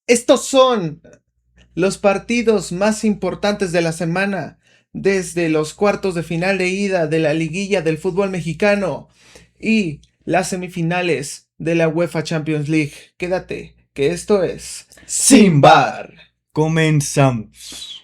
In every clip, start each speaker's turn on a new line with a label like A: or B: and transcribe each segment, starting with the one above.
A: Estos son los partidos más importantes de la semana, desde los cuartos de final de ida de la liguilla del fútbol mexicano y las semifinales de la UEFA Champions League. Quédate, que esto es
B: Sin
A: Sin
B: bar.
A: Bar.
B: Comenzamos.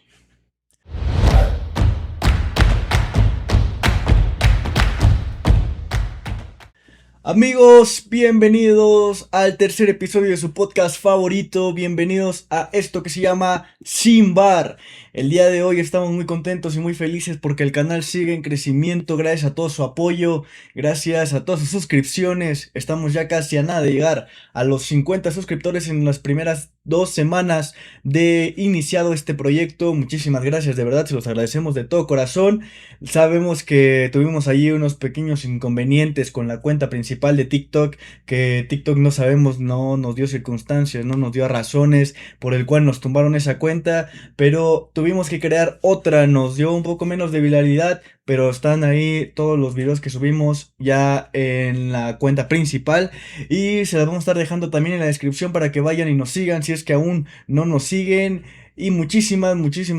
B: Amigos, bienvenidos al tercer episodio de su podcast favorito. Bienvenidos a esto que se llama Sin Bar. El día de hoy estamos muy contentos y muy felices porque el canal sigue en crecimiento gracias a todo su apoyo, gracias a todas sus suscripciones. Estamos ya casi a nada de llegar a los 50 suscriptores en las primeras 2 semanas de iniciado este proyecto. Muchísimas gracias, de verdad, se los agradecemos de todo corazón. Sabemos que tuvimos allí unos pequeños inconvenientes con la cuenta principal de TikTok, que TikTok no sabemos, no nos dio circunstancias, no nos dio razones por el cual nos tumbaron esa cuenta, pero tuvimos que crear otra, nos dio un poco menos de viralidad, pero están ahí todos los videos que subimos ya en la cuenta principal y se las vamos a estar dejando también en la descripción para que vayan y nos sigan si es que aún no nos siguen. Y muchísimas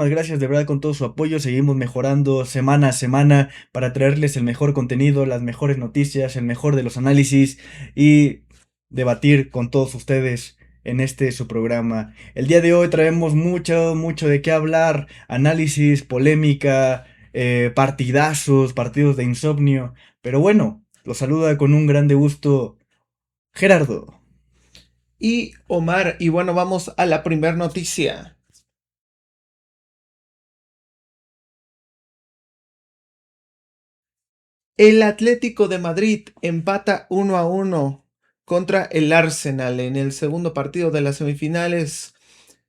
B: gracias de verdad con todo su apoyo. Seguimos mejorando semana a semana para traerles el mejor contenido, las mejores noticias, el mejor de los análisis y debatir con todos ustedes en este su programa. El día de hoy traemos mucho de qué hablar, análisis, polémica, partidazos, partidos de insomnio. Pero bueno, los saluda con un grande gusto Gerardo.
A: Y Omar, y bueno, vamos a la primera noticia. El Atlético de Madrid empata 1-1 contra el Arsenal en el segundo partido de las semifinales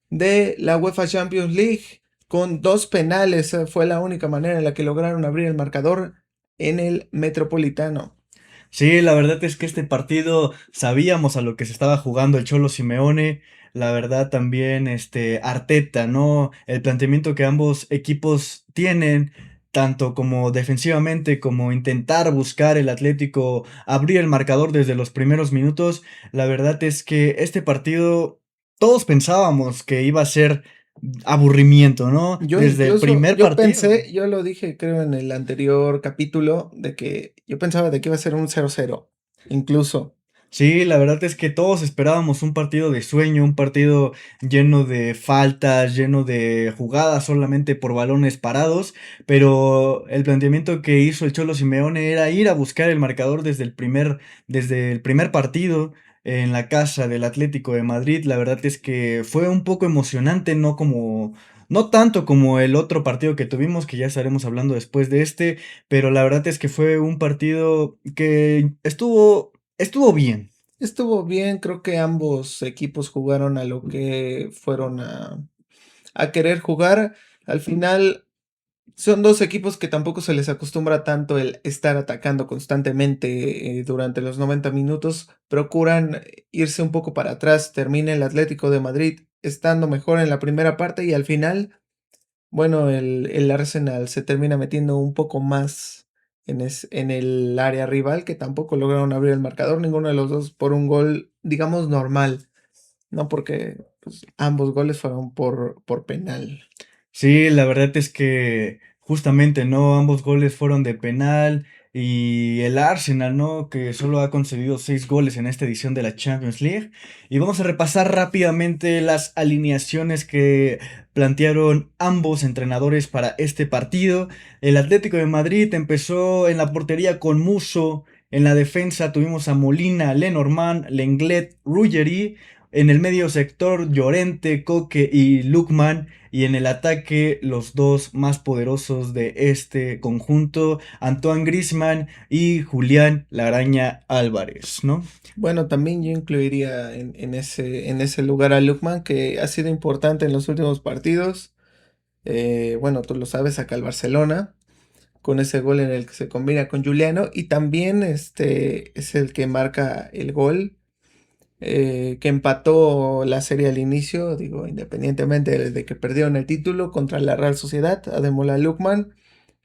A: de la UEFA Champions League con dos penales. Fue la única manera en la que lograron abrir el marcador en el Metropolitano.
B: Sí, la verdad es que este partido sabíamos a lo que se estaba jugando el Cholo Simeone. La verdad también Arteta, ¿no? El planteamiento que ambos equipos tienen, tanto como defensivamente como intentar buscar el Atlético abrir el marcador desde los primeros minutos. La verdad es que este partido todos pensábamos que iba a ser aburrimiento, ¿no?
A: Yo
B: Desde el
A: incluso,
B: primer
A: yo
B: partido.
A: pensé, yo lo dije creo en el anterior capítulo, de que yo pensaba de que iba a ser un 0-0, incluso.
B: Sí, la verdad es que todos esperábamos un partido de sueño, un partido lleno de faltas, lleno de jugadas solamente por balones parados, pero el planteamiento que hizo el Cholo Simeone era ir a buscar el marcador desde el primer partido en la casa del Atlético de Madrid. La verdad es que fue un poco emocionante, no tanto como el otro partido que tuvimos, que ya estaremos hablando después de este, pero la verdad es que fue un partido que estuvo bien.
A: Estuvo bien, creo que ambos equipos jugaron a lo que fueron a querer jugar. Al final son dos equipos que tampoco se les acostumbra tanto el estar atacando constantemente durante los 90 minutos. Procuran irse un poco para atrás. Termina el Atlético de Madrid estando mejor en la primera parte y al final, bueno, el Arsenal se termina metiendo un poco más en el área rival, que tampoco lograron abrir el marcador, ninguno de los dos por un gol, digamos, normal, ¿no? Porque pues, ambos goles fueron por penal.
B: Sí, la verdad es que justamente, ¿no? Ambos goles fueron de penal y el Arsenal, ¿no? Que solo ha concedido 6 goles en esta edición de la Champions League. Y vamos a repasar rápidamente las alineaciones que plantearon ambos entrenadores para este partido. El Atlético de Madrid empezó en la portería con Musso. En la defensa tuvimos a Molina, Lenormand, Lenglet, Ruggieri. En el medio sector, Llorente, Coque y Lukman. Y en el ataque, los dos más poderosos de este conjunto, Antoine Griezmann y Julián La Araña Álvarez, ¿no?
A: Bueno, también yo incluiría en ese lugar a Lookman, que ha sido importante en los últimos partidos. Bueno, tú lo sabes, acá el Barcelona, con ese gol en el que se combina con Juliano, y también es el que marca el gol que empató la serie al inicio, digo, independientemente de que perdieron el título contra la Real Sociedad, Ademola Lookman.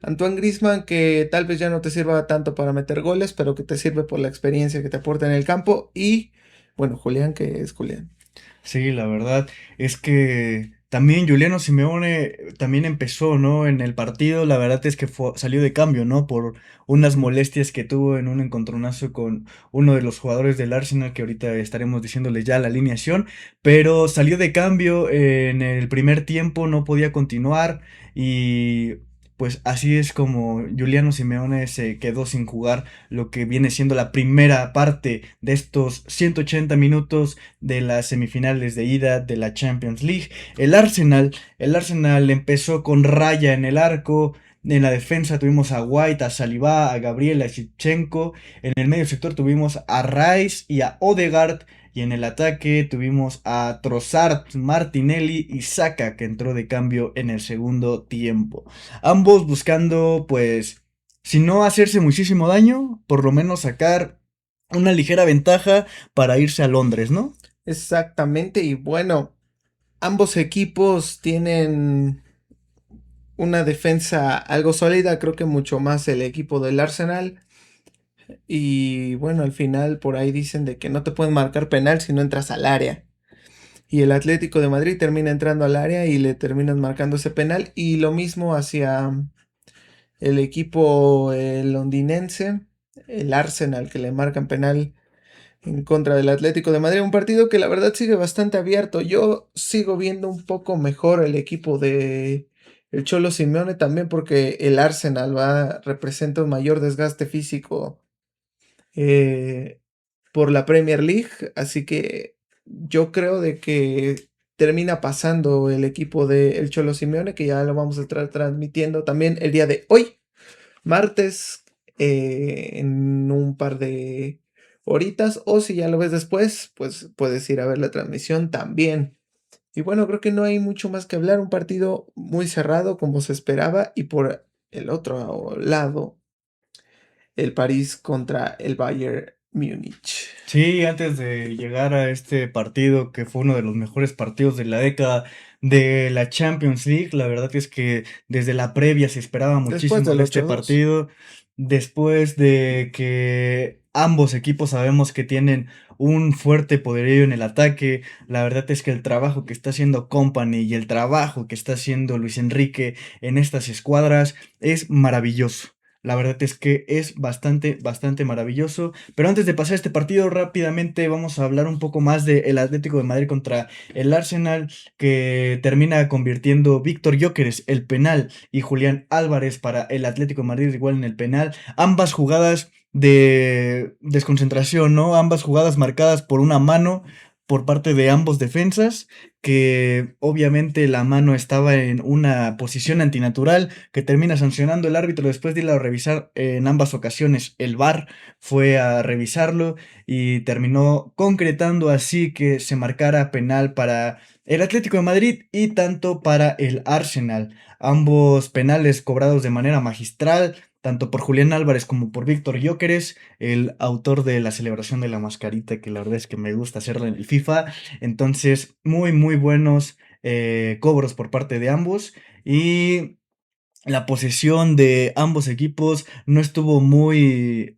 A: Antoine Griezmann, que tal vez ya no te sirva tanto para meter goles, pero que te sirve por la experiencia que te aporta en el campo. Y bueno, Julián, que es Julián.
B: Sí, la verdad es que también Juliano Simeone también empezó, ¿no? En el partido, la verdad es que salió de cambio, ¿no? Por unas molestias que tuvo en un encontronazo con uno de los jugadores del Arsenal, que ahorita estaremos diciéndoles ya la alineación, pero salió de cambio en el primer tiempo, no podía continuar y pues así es como Juliano Simeone se quedó sin jugar lo que viene siendo la primera parte de estos 180 minutos de las semifinales de ida de la Champions League. El Arsenal empezó con Raya en el arco. En la defensa tuvimos a White, a Saliba, a Gabriel, a Shevchenko. En el medio sector tuvimos a Rice y a Odegaard. Y en el ataque tuvimos a Trossard, Martinelli y Saka, que entró de cambio en el segundo tiempo. Ambos buscando, pues, si no hacerse muchísimo daño, por lo menos sacar una ligera ventaja para irse a Londres, ¿no?
A: Exactamente, y bueno, ambos equipos tienen una defensa algo sólida, creo que mucho más el equipo del Arsenal. Y bueno, al final por ahí dicen de que no te pueden marcar penal si no entras al área. Y el Atlético de Madrid termina entrando al área y le terminan marcando ese penal. Y lo mismo hacia el equipo londinense, el Arsenal, que le marcan penal en contra del Atlético de Madrid. Un partido que la verdad sigue bastante abierto. Yo sigo viendo un poco mejor el equipo de el Cholo Simeone también porque el Arsenal representa un mayor desgaste físico eh, por la Premier League. Así que yo creo de que termina pasando el equipo de el Cholo Simeone, que ya lo vamos a estar transmitiendo también el día de hoy, martes, en un par de horitas, o si ya lo ves después, pues puedes ir a ver la transmisión también. Y bueno, creo que no hay mucho más que hablar, un partido muy cerrado como se esperaba y por el otro lado, el París contra el Bayern Múnich.
B: Sí, antes de llegar a este partido, que fue uno de los mejores partidos de la década de la Champions League, la verdad es que desde la previa se esperaba
A: Después
B: muchísimo
A: del
B: de este
A: 8-2.
B: partido, después de que ambos equipos sabemos que tienen un fuerte poderío en el ataque, la verdad es que el trabajo que está haciendo Company y el trabajo que está haciendo Luis Enrique en estas escuadras es maravilloso. La verdad es que es bastante, bastante maravilloso. Pero antes de pasar este partido, rápidamente vamos a hablar un poco más del Atlético de Madrid contra el Arsenal, que termina convirtiendo Víctor Gyökeres el penal y Julián Álvarez para el Atlético de Madrid igual en el penal. Ambas jugadas de desconcentración, ¿no? Ambas jugadas marcadas por una mano por parte de ambos defensas, que obviamente la mano estaba en una posición antinatural, que termina sancionando el árbitro después de ir a revisar en ambas ocasiones. El VAR fue a revisarlo y terminó concretando así que se marcara penal para el Atlético de Madrid y tanto para el Arsenal. Ambos penales cobrados de manera magistral, tanto por Julián Álvarez como por Víctor Gyökeres, el autor de la celebración de la mascarita, que la verdad es que me gusta hacerla en el FIFA. Entonces, muy, muy buenos cobros por parte de ambos. Y la posesión de ambos equipos no estuvo muy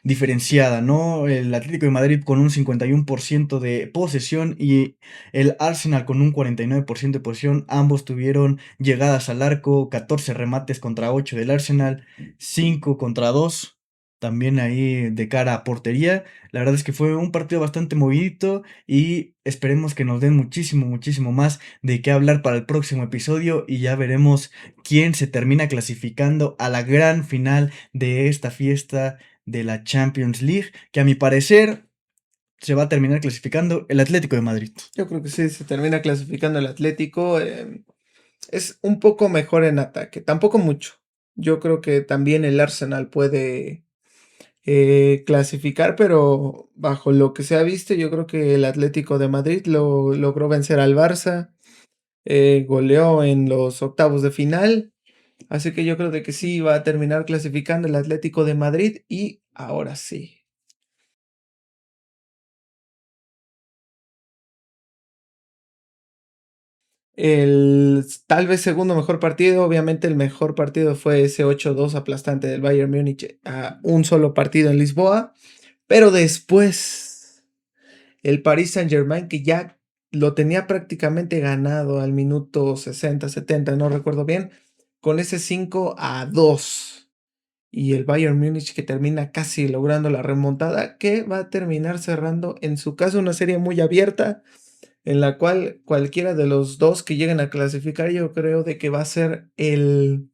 B: diferenciada, ¿no? El Atlético de Madrid con un 51% de posesión y el Arsenal con un 49% de posesión. Ambos tuvieron llegadas al arco, 14 remates contra 8 del Arsenal, 5 contra 2. También ahí de cara a portería. La verdad es que fue un partido bastante movidito y esperemos que nos den muchísimo, muchísimo más de qué hablar para el próximo episodio y ya veremos quién se termina clasificando a la gran final de esta fiesta de la Champions League, que a mi parecer se va a terminar clasificando el Atlético de Madrid.
A: Yo creo que sí, se termina clasificando el Atlético. Es un poco mejor en ataque, tampoco mucho. Yo creo que también el Arsenal puede clasificar, pero bajo lo que se ha visto, yo creo que el Atlético de Madrid logró vencer al Barça, goleó en los octavos de final, así que yo creo de que sí va a terminar clasificando el Atlético de Madrid y ahora sí. El tal vez segundo mejor partido, obviamente el mejor partido fue ese 8-2 aplastante del Bayern Múnich a un solo partido en Lisboa, pero después el Paris Saint-Germain, que ya lo tenía prácticamente ganado al minuto 60, 70, no recuerdo bien, con ese 5-2. Y el Bayern Múnich que termina casi logrando la remontada, que va a terminar cerrando, en su caso, una serie muy abierta, en la cual cualquiera de los dos que lleguen a clasificar, yo creo de que va a ser el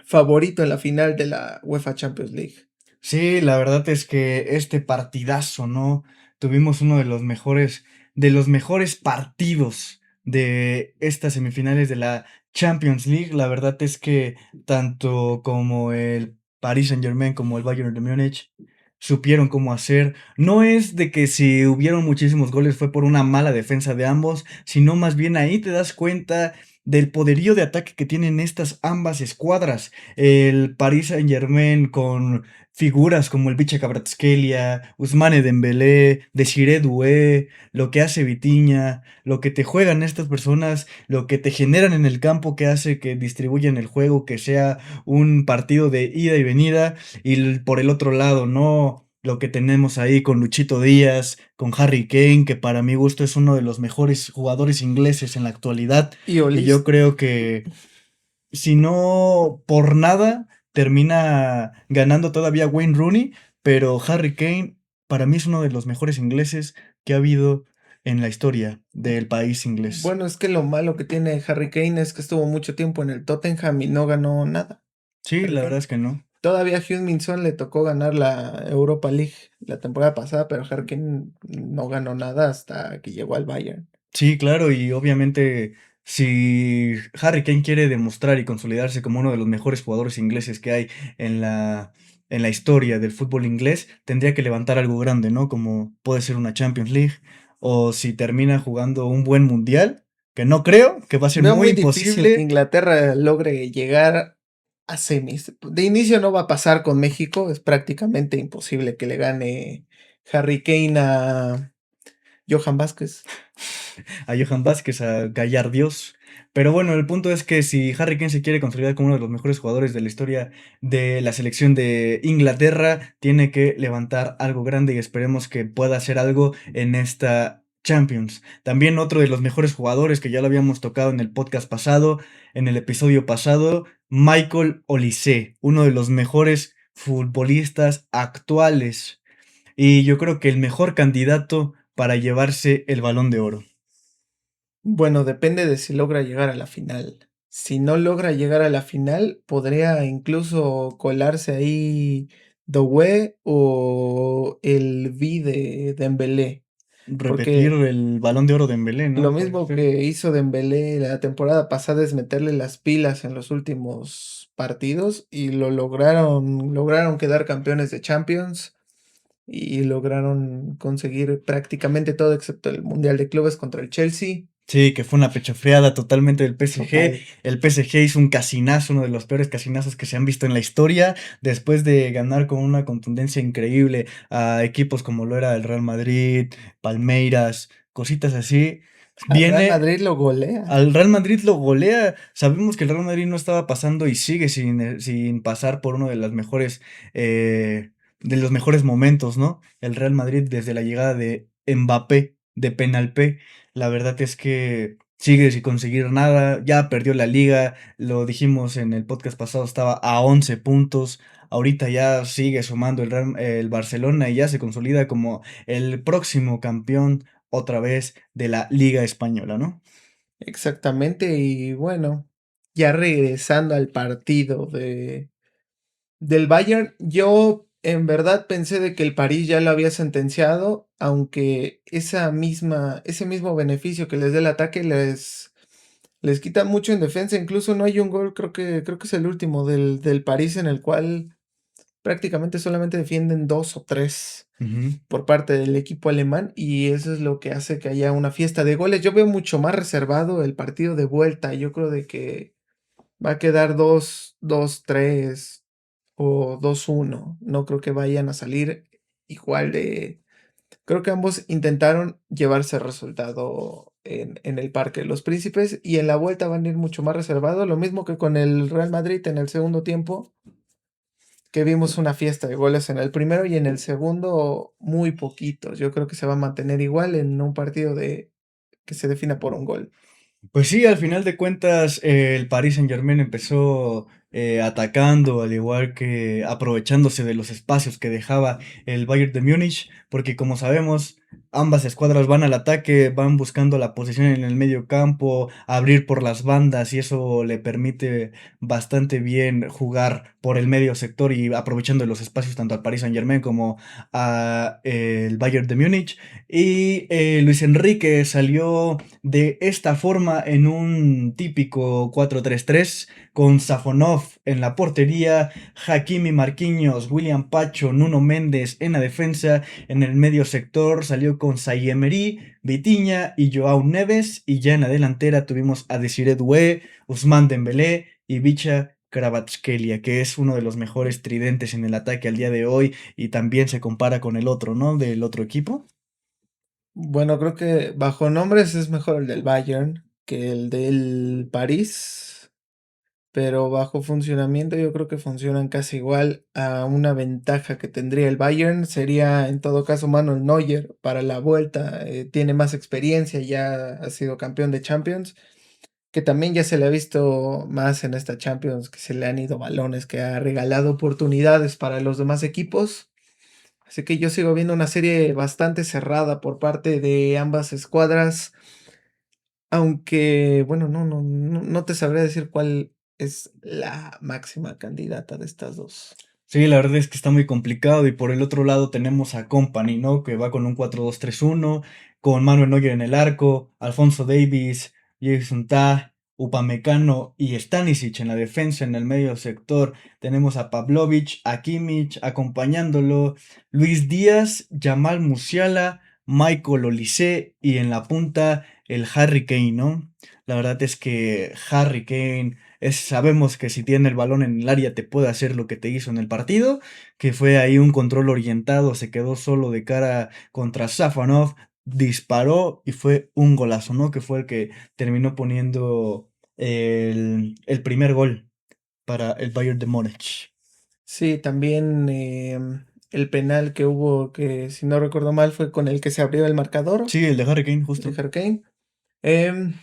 A: favorito en la final de la UEFA Champions League.
B: Sí, la verdad es que este partidazo, ¿no? Tuvimos uno de los mejores partidos de estas semifinales de la Champions League. La verdad es que tanto como el Paris Saint-Germain como el Bayern de Múnich supieron cómo hacer. No es de que si hubieron muchísimos goles fue por una mala defensa de ambos, sino más bien ahí te das cuenta del poderío de ataque que tienen estas ambas escuadras. El Paris Saint-Germain con figuras como el Biche Kvaratskhelia, Ousmane Dembélé, Desiré Doué, lo que hace Vitinha, lo que te juegan estas personas, lo que te generan en el campo que hace que distribuyan el juego, que sea un partido de ida y venida, y por el otro lado, ¿no? Lo que tenemos ahí con Luchito Díaz, con Harry Kane, que para mi gusto es uno de los mejores jugadores ingleses en la actualidad,
A: Y
B: y yo
A: Olis,
B: creo que si no por nada, termina ganando todavía Wayne Rooney, pero Harry Kane para mí es uno de los mejores ingleses que ha habido en la historia del país inglés.
A: bueno, es que lo malo que tiene Harry Kane es que estuvo mucho tiempo en el Tottenham y no ganó nada.
B: Sí,
A: Harry
B: la verdad
A: Kane.
B: es que no.
A: Todavía a Heung-min le tocó ganar la Europa League la temporada pasada, pero Harry Kane no ganó nada hasta que llegó al Bayern.
B: Sí, claro, y obviamente si Harry Kane quiere demostrar y consolidarse como uno de los mejores jugadores ingleses que hay en en la historia del fútbol inglés, tendría que levantar algo grande, ¿no? Como puede ser una Champions League, o si termina jugando un buen mundial, que no creo, que va a ser
A: Veo
B: muy
A: muy difícil que
B: imposible.
A: Inglaterra logre llegar a semis. De inicio no va a pasar con México, es prácticamente imposible que le gane Harry Kane a Johan Vázquez.
B: A Johan Vázquez, a Gallardios. Pero bueno, el punto es que si Harry Kane se quiere consolidar como uno de los mejores jugadores de la historia de la selección de Inglaterra, tiene que levantar algo grande y esperemos que pueda hacer algo en esta Champions. También otro de los mejores jugadores que ya lo habíamos tocado en el podcast pasado, en el episodio pasado, Michael Olise, uno de los mejores futbolistas actuales. Y yo creo que el mejor candidato para llevarse el Balón de Oro.
A: Bueno, depende de si logra llegar a la final. Si no logra llegar a la final, podría incluso colarse ahí Doué o el V de Dembélé.
B: Repetir
A: Porque
B: el Balón de Oro de Dembélé,
A: lo
B: ¿no? Puede
A: mismo
B: ser.
A: que hizo Dembélé la temporada pasada es meterle las pilas en los últimos partidos y lograron quedar campeones de Champions y lograron conseguir prácticamente todo excepto el Mundial de Clubes contra el Chelsea.
B: Sí, que fue una pechofreada totalmente del PSG.
A: Total.
B: El PSG hizo un casinazo, uno de los peores casinazos que se han visto en la historia, después de ganar con una contundencia increíble a equipos como lo era el Real Madrid, Palmeiras, cositas así.
A: Al Real
B: Viene
A: Madrid lo golea.
B: al Real Madrid, lo golea. Sabemos que el Real Madrid no estaba pasando y sigue sin pasar por uno eh, de los mejores momentos, ¿no? El Real Madrid desde la llegada de Mbappé, de Penalpé, la verdad es que sigue sin conseguir nada. Ya perdió la liga, lo dijimos en el podcast pasado, estaba a 11 puntos. Ahorita ya sigue sumando el Barcelona y ya se consolida como el próximo campeón otra vez de la Liga Española, ¿no?
A: Exactamente. Y bueno, ya regresando al partido del Bayern, yo en verdad pensé de que el París ya lo había sentenciado, aunque ese mismo beneficio que les dé el ataque les quita mucho en defensa. Incluso no hay un gol, creo que es el último del París en el cual prácticamente solamente defienden dos o tres
B: Ujú.
A: por parte del equipo alemán y eso es lo que hace que haya una fiesta de goles. Yo veo mucho más reservado el partido de vuelta. Yo creo de que va a quedar 2-3 o 2-1. No creo que vayan a salir igual de... Creo que ambos intentaron llevarse el resultado en el Parque de los Príncipes y en la vuelta van a ir mucho más reservados. Lo mismo que con el Real Madrid en el segundo tiempo, que vimos una fiesta de goles en el primero y en el segundo muy poquitos. Yo creo que se va a mantener igual en un partido de que se defina por un gol.
B: Pues sí, al final de cuentas, el Paris Saint-Germain empezó atacando, al igual que aprovechándose de los espacios que dejaba el Bayern de Múnich, porque como sabemos, ambas escuadras van al ataque, van buscando la posición en el medio campo, abrir por las bandas, y eso le permite bastante bien jugar por el medio sector y aprovechando los espacios tanto al Paris Saint-Germain como al Bayern de Múnich. Y Luis Enrique salió de esta forma en un típico 4-3-3 con Safonov en la portería, Hakimi, Marquinhos, William Pacho, Nuno Méndez en la defensa, en el medio sector salió con Zaïre Emery, Vitinha y Joao Neves, y ya en la delantera tuvimos a Desiré Doué, Ousmane Dembélé y Vicha Kvaratskhelia, que es uno de los mejores tridentes en el ataque al día de hoy y también se compara con el otro, ¿no? Del otro equipo.
A: Bueno, creo que bajo nombres es mejor el del Bayern que el del París, pero bajo funcionamiento yo creo que funcionan casi igual. A una ventaja que tendría el Bayern sería en todo caso Manuel Neuer para la vuelta. Tiene más experiencia, ya ha sido campeón de Champions, que también ya se le ha visto más en esta Champions, que se le han ido balones, que ha regalado oportunidades para los demás equipos. Así que yo sigo viendo una serie bastante cerrada por parte de ambas escuadras, aunque bueno, no te sabré decir cuál es la máxima candidata de estas dos.
B: Sí, la verdad es que está muy complicado y por el otro lado tenemos a Company, ¿no? Que va con un 4-2-3-1, con Manuel Neuer en el arco, Alfonso Davies, Jason Tah, Upamecano y Stanisic en la defensa. En el medio sector tenemos a Pavlovic, a Kimmich acompañándolo, Luis Díaz, Jamal Musiala, Michael Olise y en la punta el Harry Kane, ¿no? La verdad es que Harry Kane sabemos que si tiene el balón en el área te puede hacer lo que te hizo en el partido, que fue ahí un control orientado, se quedó solo de cara contra Safanov, disparó y fue un golazo, ¿no? Que fue el que terminó poniendo el primer gol para el Bayern de Múnich.
A: Sí, también el penal que hubo, que si no recuerdo mal, fue con el que se abrió el marcador
B: Sí, el de Harry Kane,
A: de
B: justo.
A: Harry Kane. Em,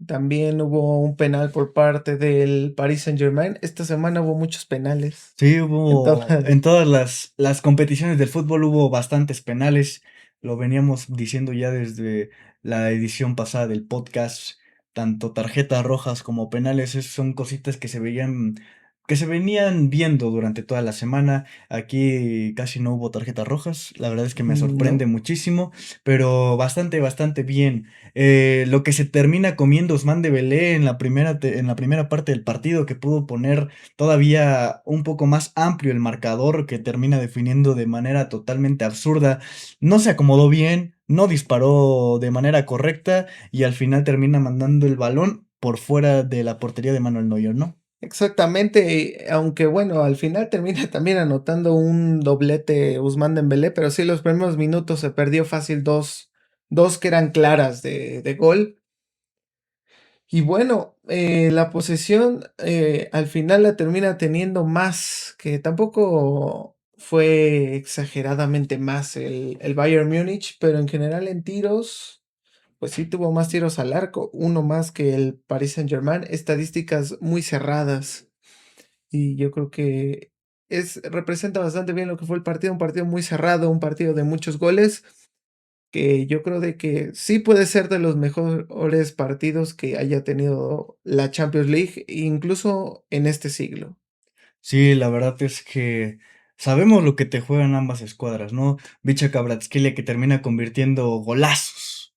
A: También hubo un penal por parte del Paris Saint-Germain. Esta semana hubo muchos penales
B: Sí,
A: en
B: hubo,
A: todas.
B: en todas las competiciones del fútbol hubo bastantes penales, lo veníamos diciendo ya desde la edición pasada del podcast, tanto tarjetas rojas como penales, son cositas que se venían viendo durante toda la semana. Aquí casi no hubo tarjetas rojas, la verdad es que me sorprende
A: No,
B: muchísimo, pero bastante bien. Lo que se termina comiendo Ousmane Dembélé en en la primera parte del partido, que pudo poner todavía un poco más amplio el marcador, que termina definiendo de manera totalmente absurda. No se acomodó bien, no disparó de manera correcta y al final termina mandando el balón por fuera de la portería de Manuel Neuer, ¿no?
A: exactamente, aunque bueno, al final termina también anotando un doblete Ousmane Dembélé, pero sí los primeros minutos se perdió fácil dos que eran claras de gol. Y bueno, la posesión al final la termina teniendo más, que tampoco fue exageradamente más el Bayern Múnich, pero en general en tiros, pues sí tuvo más tiros al arco, uno más que el Paris Saint-Germain, estadísticas muy cerradas. Y yo creo que representa bastante bien lo que fue el partido, un partido muy cerrado, un partido de muchos goles que yo creo de que sí puede ser de los mejores partidos que haya tenido la Champions League, incluso en este siglo.
B: Sí, la verdad es que sabemos lo que te juegan ambas escuadras, ¿no? Bicha Kvaratskhelia que termina convirtiendo golazos,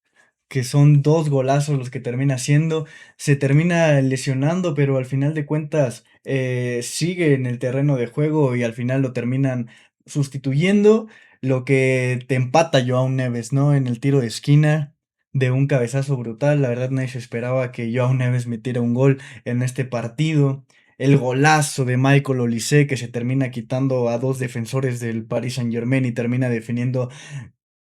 B: que son dos golazos los que termina haciendo, se termina lesionando, pero al final de cuentas sigue en el terreno de juego y al final lo terminan sustituyendo, lo que te empata Joao Neves, ¿no? En el tiro de esquina de un cabezazo brutal, la verdad nadie se esperaba que Joao Neves metiera un gol en este partido. El golazo de Michael Olise que se termina quitando a dos defensores del Paris Saint-Germain y termina definiendo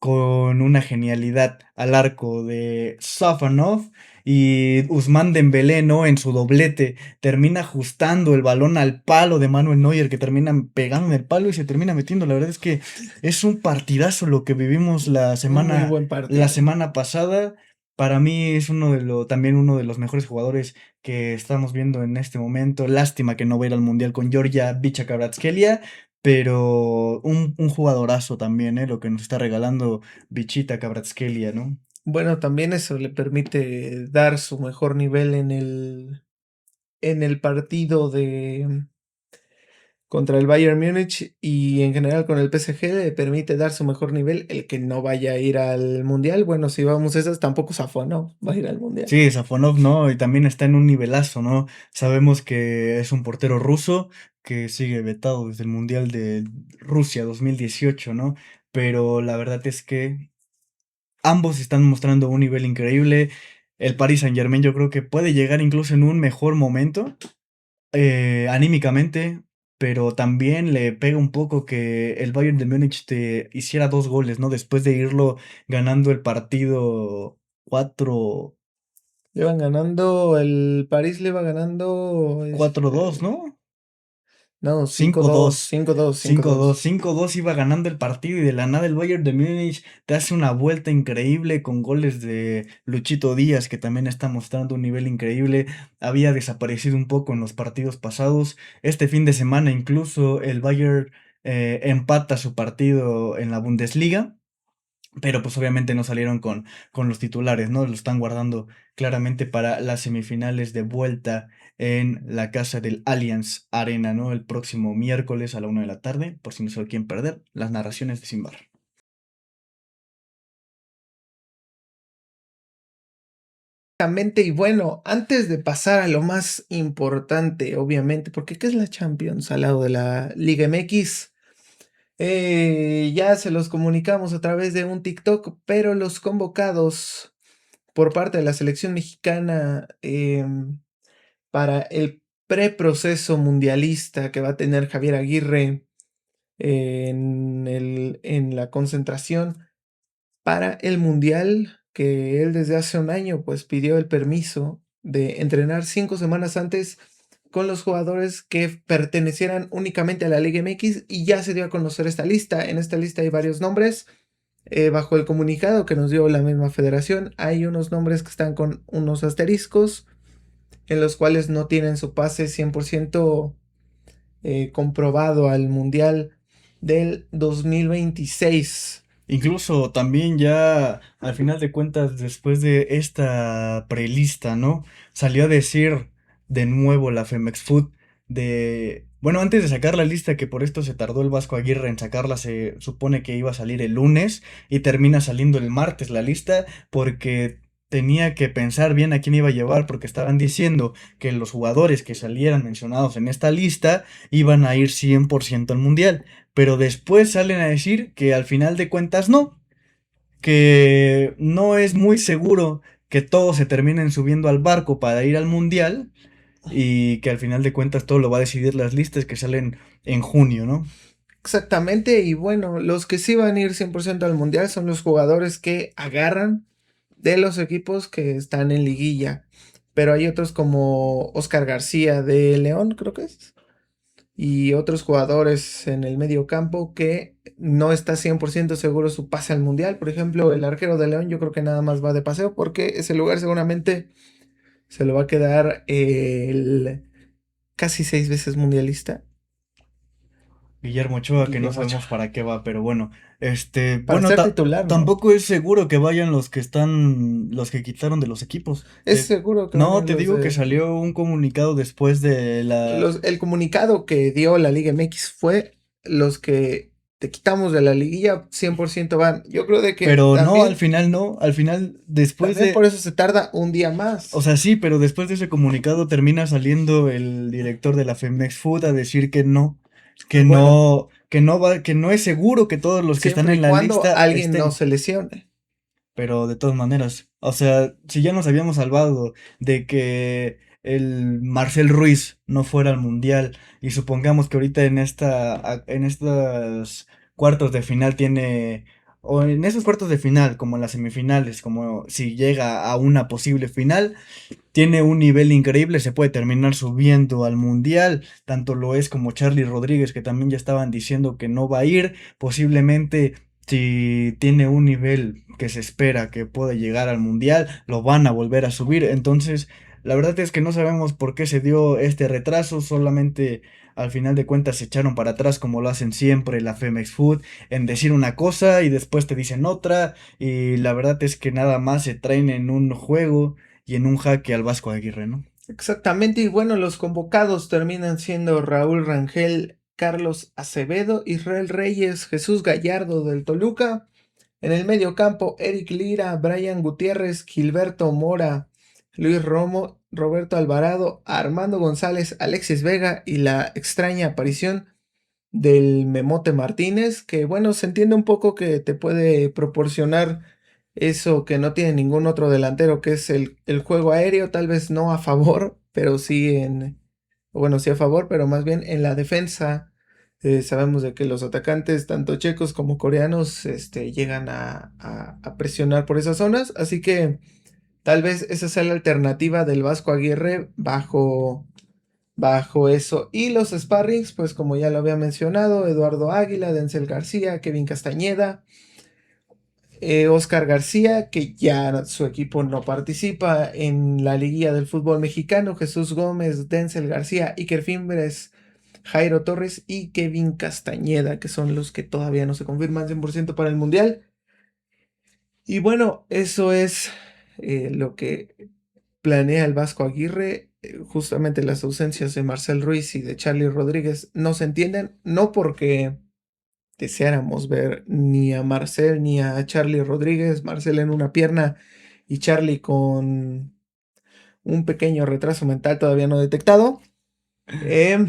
B: con una genialidad al arco de Safanov y Ousmane Dembélé, ¿no? En su doblete termina ajustando el balón al palo de Manuel Neuer que termina pegando en el palo y se termina metiendo. La verdad es que es un partidazo lo que vivimos
A: Un muy buen
B: la
A: partido.
B: semana pasada. Para mí es también uno de los mejores jugadores que estamos viendo en este momento. Lástima que no va a ir al Mundial con Georgia Vichakabrazkelia, pero un jugadorazo también, ¿eh? Lo que nos está regalando Bichita Kvaratskhelia, ¿no?
A: Bueno, también eso le permite dar su mejor nivel en el partido de contra el Bayern Múnich y en general con el PSG le permite dar su mejor nivel el que no vaya a ir al mundial. Bueno, si vamos a esas, tampoco Safo, ¿no? Va a ir al mundial.
B: Sí, Safonov, ¿no? Y también está en un nivelazo, ¿no? Sabemos que es un portero ruso que sigue vetado desde el Mundial de Rusia 2018, ¿no? Pero la verdad es que ambos están mostrando un nivel increíble. El Paris Saint-Germain yo creo que puede llegar incluso en un mejor momento anímicamente, pero también le pega un poco que el Bayern de Múnich te hiciera 2 goles, ¿no? Después de irlo ganando el partido 4
A: Le van ganando, el París le va ganando,
B: 4-2, ¿no?
A: no, cinco
B: cinco
A: dos
B: dos
A: cinco dos cinco
B: cinco dos
A: dos
B: cinco dos iba ganando el partido y de la nada el Bayern de Múnich te hace una vuelta increíble con goles de Luchito Díaz, que también está mostrando un nivel increíble. Había desaparecido un poco en los partidos pasados. Este fin de semana incluso el Bayern empata su partido en la Bundesliga. Pero pues obviamente no salieron con los titulares, ¿no? Lo están guardando claramente para las semifinales de vuelta en la casa del Allianz Arena, ¿no? El próximo miércoles a la 1 de la tarde, por si no se lo quieren perder, las narraciones de Simbar.
A: Exactamente, y bueno, antes de pasar a lo más importante, obviamente, porque ¿qué es la Champions al lado de la Liga MX? Ya se los comunicamos a través de un TikTok, pero los convocados por parte de la selección mexicana para el preproceso mundialista que va a tener Javier Aguirre en la concentración para el mundial, que él desde hace un año pues pidió el permiso de entrenar 5 semanas antes con los jugadores que pertenecieran únicamente a la Liga MX y ya se dio a conocer esta lista. En esta lista hay varios nombres. Bajo el comunicado que nos dio la misma federación, hay unos nombres que están con unos asteriscos en los cuales no tienen su pase 100% comprobado al Mundial del 2026.
B: Incluso también ya al final de cuentas, después de esta prelista, ¿no? Salió a decir de nuevo la Femex Food bueno, antes de sacar la lista, que por esto se tardó el Vasco Aguirre en sacarla, se supone que iba a salir el lunes y termina saliendo el martes la lista porque tenía que pensar bien a quién iba a llevar porque estaban diciendo que los jugadores que salieran mencionados en esta lista iban a ir 100% al Mundial. Pero después salen a decir que al final de cuentas no, que no es muy seguro que todos se terminen subiendo al barco para ir al mundial y que al final de cuentas todo lo va a decidir las listas que salen en junio, ¿no?
A: Exactamente, y bueno, los que sí van a ir 100% al mundial son los jugadores que agarran de los equipos que están en liguilla. Pero hay otros como Oscar García de León, creo que es, y otros jugadores en el medio campo que no está 100% seguro su pase al mundial. Por ejemplo, el arquero de León yo creo que nada más va de paseo porque ese lugar seguramente se lo va a quedar el casi 6 veces mundialista,
B: Guillermo Ochoa, que no
A: Guillermo
B: sabemos
A: Ochoa,
B: para qué va, pero bueno,
A: para
B: bueno,
A: ser titular, ¿no?
B: tampoco es seguro que vayan los que quitaron de los equipos.
A: Es seguro que van a
B: No,
A: ir
B: te
A: los
B: digo que
A: de...
B: salió un comunicado después de la.
A: El comunicado que dio la Liga MX fue los que te quitamos de la liguilla 100% van. Yo creo de que
B: Pero no, al
A: también,
B: final no, al final después
A: también por
B: de.
A: eso se tarda un día
B: O
A: más.
B: sea, sí, pero después de ese comunicado termina saliendo el director de la Femex Food a decir
A: Bueno,
B: que no es seguro que todos los que están
A: siempre y
B: en la
A: cuando
B: lista
A: alguien no
B: estén.
A: se lesione.
B: Pero de todas maneras, o sea, si ya nos habíamos salvado de que el Marcel Ruiz no fuera al mundial y supongamos que ahorita en estas cuartos de final tiene o en esos cuartos de final, como en las semifinales, como si llega a una posible final, tiene un nivel increíble, se puede terminar subiendo al mundial, tanto lo es como Charlie Rodríguez, que también ya estaban diciendo que no va a ir, posiblemente si tiene un nivel que se espera que pueda llegar al mundial, lo van a volver a subir, entonces la verdad es que no sabemos por qué se dio este retraso, solamente al final de cuentas se echaron para atrás como lo hacen siempre la Femex Food en decir una cosa y después te dicen otra y la verdad es que nada más se traen en un juego y en un jaque al Vasco Aguirre, ¿no?
A: Exactamente, y bueno, los convocados terminan siendo Raúl Rangel, Carlos Acevedo, Israel Reyes, Jesús Gallardo del Toluca. En el medio campo, Eric Lira, Brian Gutiérrez, Gilberto Mora, Luis Romo, Roberto Alvarado, Armando González, Alexis Vega y la extraña aparición del Memote Martínez, que bueno, se entiende un poco que te puede proporcionar eso que no tiene ningún otro delantero, que es el juego aéreo, tal vez no a favor, pero sí bueno, sí a favor, pero más bien en la defensa. Sabemos de que los atacantes, tanto checos como coreanos, llegan a presionar por esas zonas, así que tal vez esa sea la alternativa del Vasco Aguirre bajo eso. Y los sparrings, pues como ya lo había mencionado, Eduardo Águila, Denzel García, Kevin Castañeda, Oscar García, que ya su equipo no participa en la liguilla del fútbol mexicano, Jesús Gómez, Denzel García, Iker Fimbres, Jairo Torres y Kevin Castañeda, que son los que todavía no se confirman 100% para el Mundial. Y bueno, eso es lo que planea el Vasco Aguirre. Justamente las ausencias de Marcel Ruiz y de Charlie Rodríguez no se entienden, no porque deseáramos ver ni a Marcel ni a Charlie Rodríguez, Marcel en una pierna y Charlie con un pequeño retraso mental todavía no detectado, eh,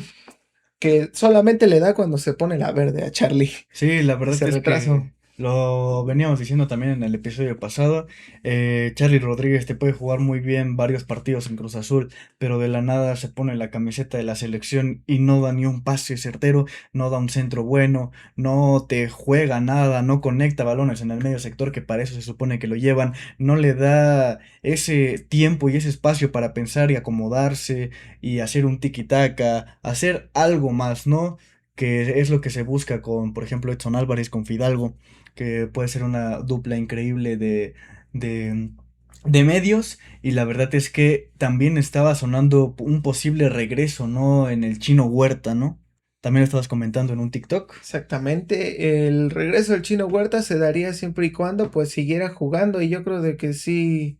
A: que solamente le da cuando se pone la verde a Charlie,
B: Sí, la verdad
A: ese
B: es
A: retraso.
B: que lo veníamos diciendo también en el episodio pasado. Charlie Rodríguez te puede jugar muy bien varios partidos en Cruz Azul, pero de la nada se pone la camiseta de la selección y no da ni un pase certero, no da un centro bueno, no te juega nada, no conecta balones en el medio sector, que para eso se supone que lo llevan, no le da ese tiempo y ese espacio para pensar y acomodarse y hacer un tiki-taka, hacer algo más, ¿no? Que es lo que se busca con, por ejemplo, Edson Álvarez con Fidalgo, que puede ser una dupla increíble de, de medios, y la verdad es que también estaba sonando un posible regreso, ¿no? En el Chino Huerta, ¿no? También lo estabas comentando en un TikTok.
A: Exactamente, el regreso del Chino Huerta se daría siempre y cuando pues siguiera jugando y yo creo de que sí,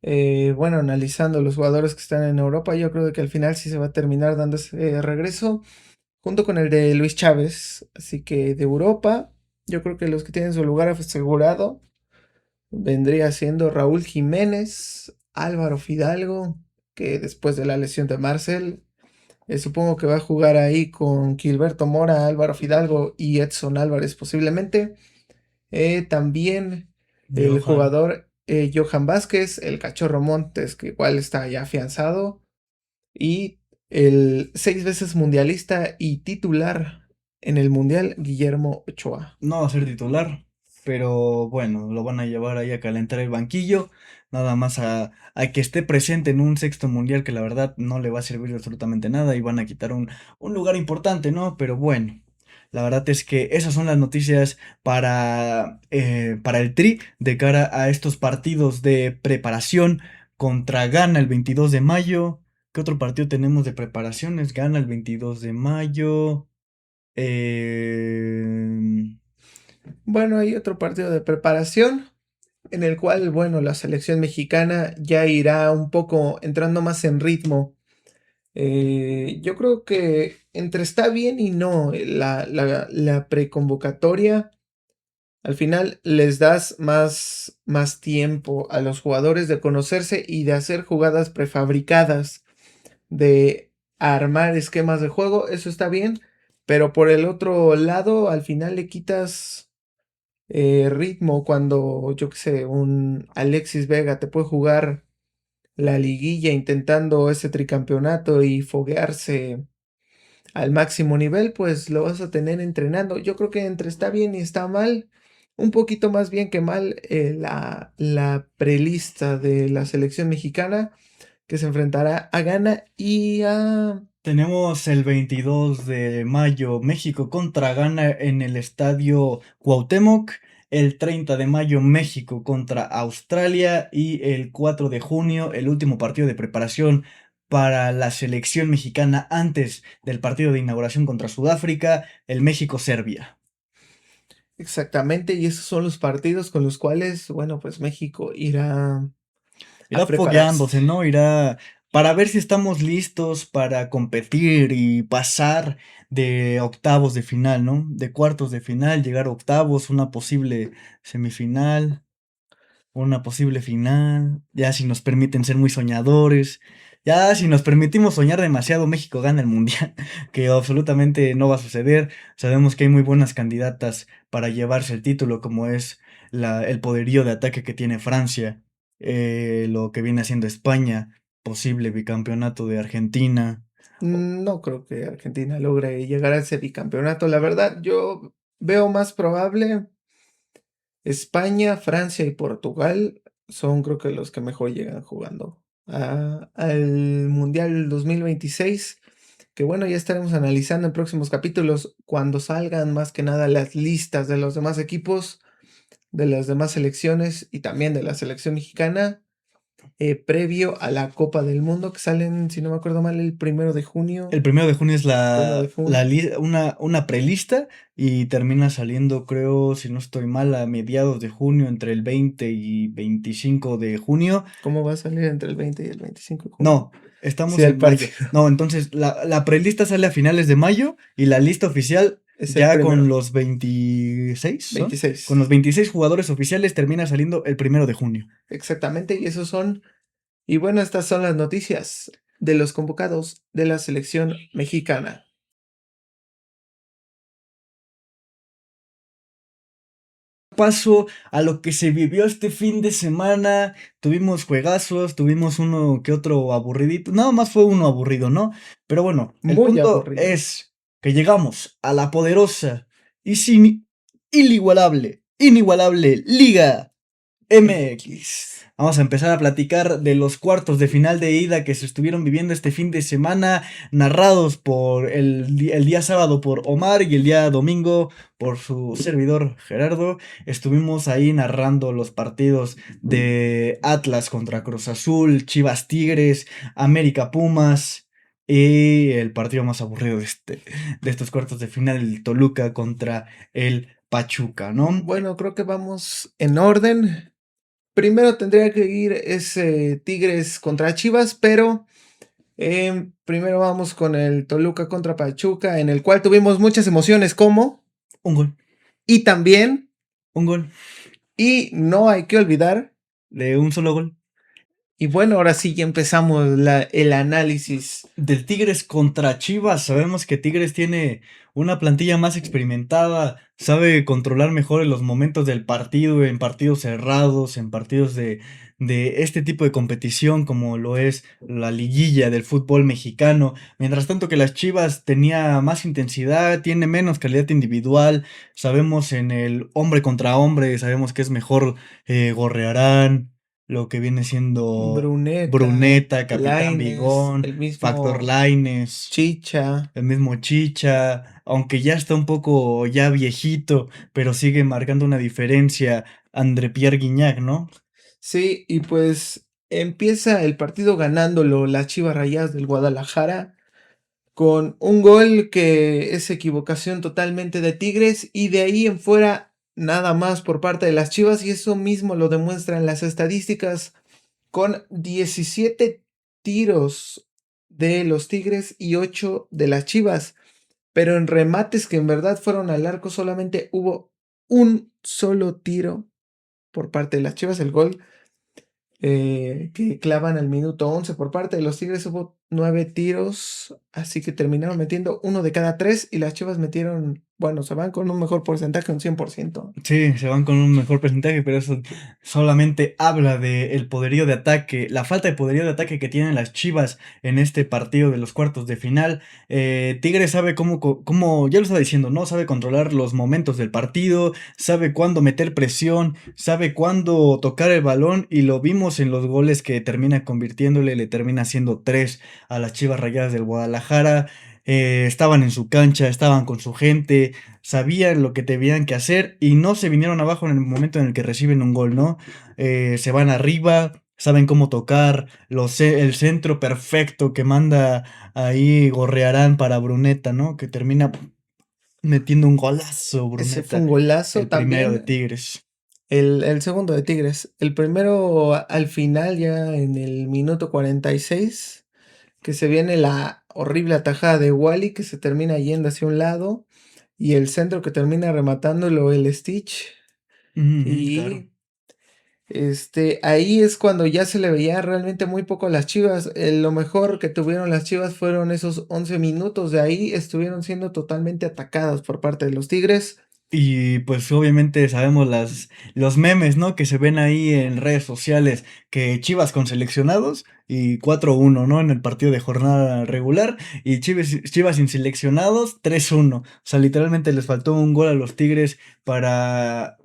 A: bueno, analizando los jugadores que están en Europa, yo creo de que al final sí se va a terminar dando ese regreso junto con el de Luis Chávez. Así que de Europa, yo creo que los que tienen su lugar asegurado vendría siendo Raúl Jiménez, Álvaro Fidalgo, que después de la lesión de Marcel, supongo que va a jugar ahí con Gilberto Mora, Álvaro Fidalgo y Edson Álvarez posiblemente. También el
B: Johan.
A: jugador Johan Vázquez, el Cachorro Montes, que igual está ya afianzado. Y el 6 veces mundialista y titular en el mundial, Guillermo Ochoa.
B: No va a ser titular, pero bueno, lo van a llevar ahí a calentar el banquillo, nada más a que esté presente en un sexto mundial que la verdad no le va a servir de absolutamente nada y van a quitar un lugar importante, ¿no? Pero bueno, la verdad es que esas son las noticias para el Tri de cara a estos partidos de preparación contra Ghana el 22 de mayo. ¿Qué otro partido tenemos de preparaciones? Ghana el 22 de mayo. Eh...
A: Bueno, hay otro partido de preparación en el cual, bueno, la selección mexicana ya irá un poco entrando más en ritmo. Yo creo que entre está bien y no, la preconvocatoria, al final les das más tiempo a los jugadores de conocerse y de hacer jugadas prefabricadas, de armar esquemas de juego, eso está bien, pero por el otro lado, al final le quitas ritmo cuando, yo qué sé, un Alexis Vega te puede jugar la liguilla intentando ese tricampeonato y foguearse al máximo nivel, pues lo vas a tener entrenando. Yo creo que entre está bien y está mal, un poquito más bien que mal la prelista de la selección mexicana que se enfrentará a Ghana y a...
B: Tenemos el 22 de mayo México contra Ghana en el estadio Cuauhtémoc. El 30 de mayo México contra Australia. Y el 4 de junio el último partido de preparación para la selección mexicana antes del partido de inauguración contra Sudáfrica, el México-Serbia.
A: Exactamente, y esos son los partidos con los cuales, bueno, pues México irá
B: Irá
A: a prepararse.
B: fogueándose, ¿no? Irá para ver si estamos listos para competir y pasar de octavos de final, ¿no? De cuartos de final, llegar a octavos, una posible semifinal, una posible final. Ya si nos permiten ser muy soñadores. Ya si nos permitimos soñar demasiado, México gana el mundial, que absolutamente no va a suceder. Sabemos que hay muy buenas candidatas para llevarse el título, como es el poderío de ataque que tiene Francia, lo que viene haciendo España, posible bicampeonato de Argentina.
A: No creo que Argentina logre llegar a ese bicampeonato. La verdad, yo veo más probable España, Francia y Portugal son creo que los que mejor llegan jugando al Mundial 2026, que bueno, ya estaremos analizando en próximos capítulos cuando salgan más que nada las listas de los demás equipos, de las demás selecciones y también de la selección mexicana, previo a la Copa del Mundo que salen, si no me acuerdo mal, el 1 de junio.
B: El 1 de junio es
A: Bueno, de junio.
B: una prelista y termina saliendo, creo, si no estoy mal, a mediados de junio, entre el 20 y 25 de junio.
A: ¿Cómo va a salir entre el 20 y el 25 de junio?
B: No,
A: Sí,
B: estamos
A: el
B: en mayo.
A: partido
B: No, entonces la prelista sale a finales de mayo y la lista oficial
A: es el
B: ya con
A: primero,
B: los 26, ¿son? Con los
A: 26.
B: 26 jugadores oficiales termina saliendo el 1 de junio.
A: Exactamente, y esos son, y bueno, estas son las noticias de los convocados de la selección mexicana.
B: Paso a lo que se vivió este fin de semana. Tuvimos juegazos, tuvimos uno que otro aburridito. Nada más fue uno aburrido, ¿no? Pero bueno, el
A: Muy
B: punto
A: aburrido.
B: es que llegamos a la poderosa y sin inigualable Liga MX. Vamos a empezar a platicar de los cuartos de final de ida que se estuvieron viviendo este fin de semana, narrados por el día sábado por Omar y el día domingo por su servidor Gerardo. Estuvimos ahí narrando los partidos de Atlas contra Cruz Azul, Chivas Tigres, América Pumas. Y el partido más aburrido de estos cuartos de final, el Toluca contra el Pachuca, ¿no?
A: Bueno, creo que vamos en orden. Primero tendría que ir ese Tigres contra Chivas, pero primero vamos con el Toluca contra Pachuca, en el cual tuvimos muchas emociones como,
B: Un gol.
A: y también,
B: Un gol.
A: y no hay que olvidar,
B: De un solo gol.
A: y bueno, ahora sí ya empezamos el análisis.
B: Del Tigres contra Chivas. Sabemos que Tigres tiene una plantilla más experimentada. Sabe controlar mejor en los momentos del partido. En partidos cerrados. En partidos de este tipo de competición. Como lo es la liguilla del fútbol mexicano. Mientras tanto que las Chivas tenía más intensidad. Tiene menos calidad individual. Sabemos en el hombre contra hombre. Sabemos que es mejor Gorrearán. Lo que viene siendo
A: Bruneta,
B: Bruneta, Capitán
A: Laines,
B: Bigón,
A: el
B: Factor
A: mismo
B: Laines,
A: Chicha.
B: el mismo Chicha, aunque ya está un poco ya viejito, pero sigue marcando una diferencia André Pierre Guignac, ¿no?
A: Sí, y pues empieza el partido ganándolo las Chivas Rayadas del Guadalajara con un gol que es equivocación totalmente de Tigres y de ahí en fuera nada más por parte de las Chivas y eso mismo lo demuestran las estadísticas con 17 tiros de los Tigres y 8 de las Chivas, pero en remates que en verdad fueron al arco solamente hubo un solo tiro por parte de las Chivas, el gol que clavan al minuto 11 por parte de los Tigres, hubo 9 tiros, así que terminaron metiendo uno de cada 3 y las Chivas metieron, bueno, se van con un mejor porcentaje, un 100%.
B: Sí, se van con un mejor porcentaje, pero eso solamente habla del poderío de ataque, la falta de poderío de ataque que tienen las Chivas en este partido de los cuartos de final. Tigres sabe cómo, ya lo estaba diciendo, ¿no? Sabe controlar los momentos del partido, sabe cuándo meter presión, sabe cuándo tocar el balón y lo vimos en los goles que termina convirtiéndole, le termina haciendo 3 a las Chivas Rayadas del Guadalajara. Estaban en su cancha, estaban con su gente, sabían lo que tenían que hacer y no se vinieron abajo en el momento en el que reciben un gol, ¿no? Se van arriba, saben cómo tocar, el centro perfecto que manda ahí Gorrearán para Bruneta, ¿no? Que termina metiendo un golazo,
A: Ese fue
B: Bruneta,
A: un golazo
B: el primero de
A: también.
B: Tigres.
A: El segundo de Tigres. El primero al final, ya en el minuto 46, que se viene la horrible atajada de Wally que se termina yendo hacia un lado y el centro que termina rematándolo el Stitch.
B: Ujú, claro.
A: Y ahí es cuando ya se le veía realmente muy poco a las Chivas. Lo mejor que tuvieron las Chivas fueron esos 11 minutos. De ahí estuvieron siendo totalmente atacadas por parte de los Tigres.
B: Y pues obviamente sabemos los memes, ¿no? Que se ven ahí en redes sociales, que Chivas con seleccionados y 4-1, ¿no? En el partido de jornada regular y Chivas sin seleccionados 3-1. O sea, literalmente les faltó un gol a los Tigres para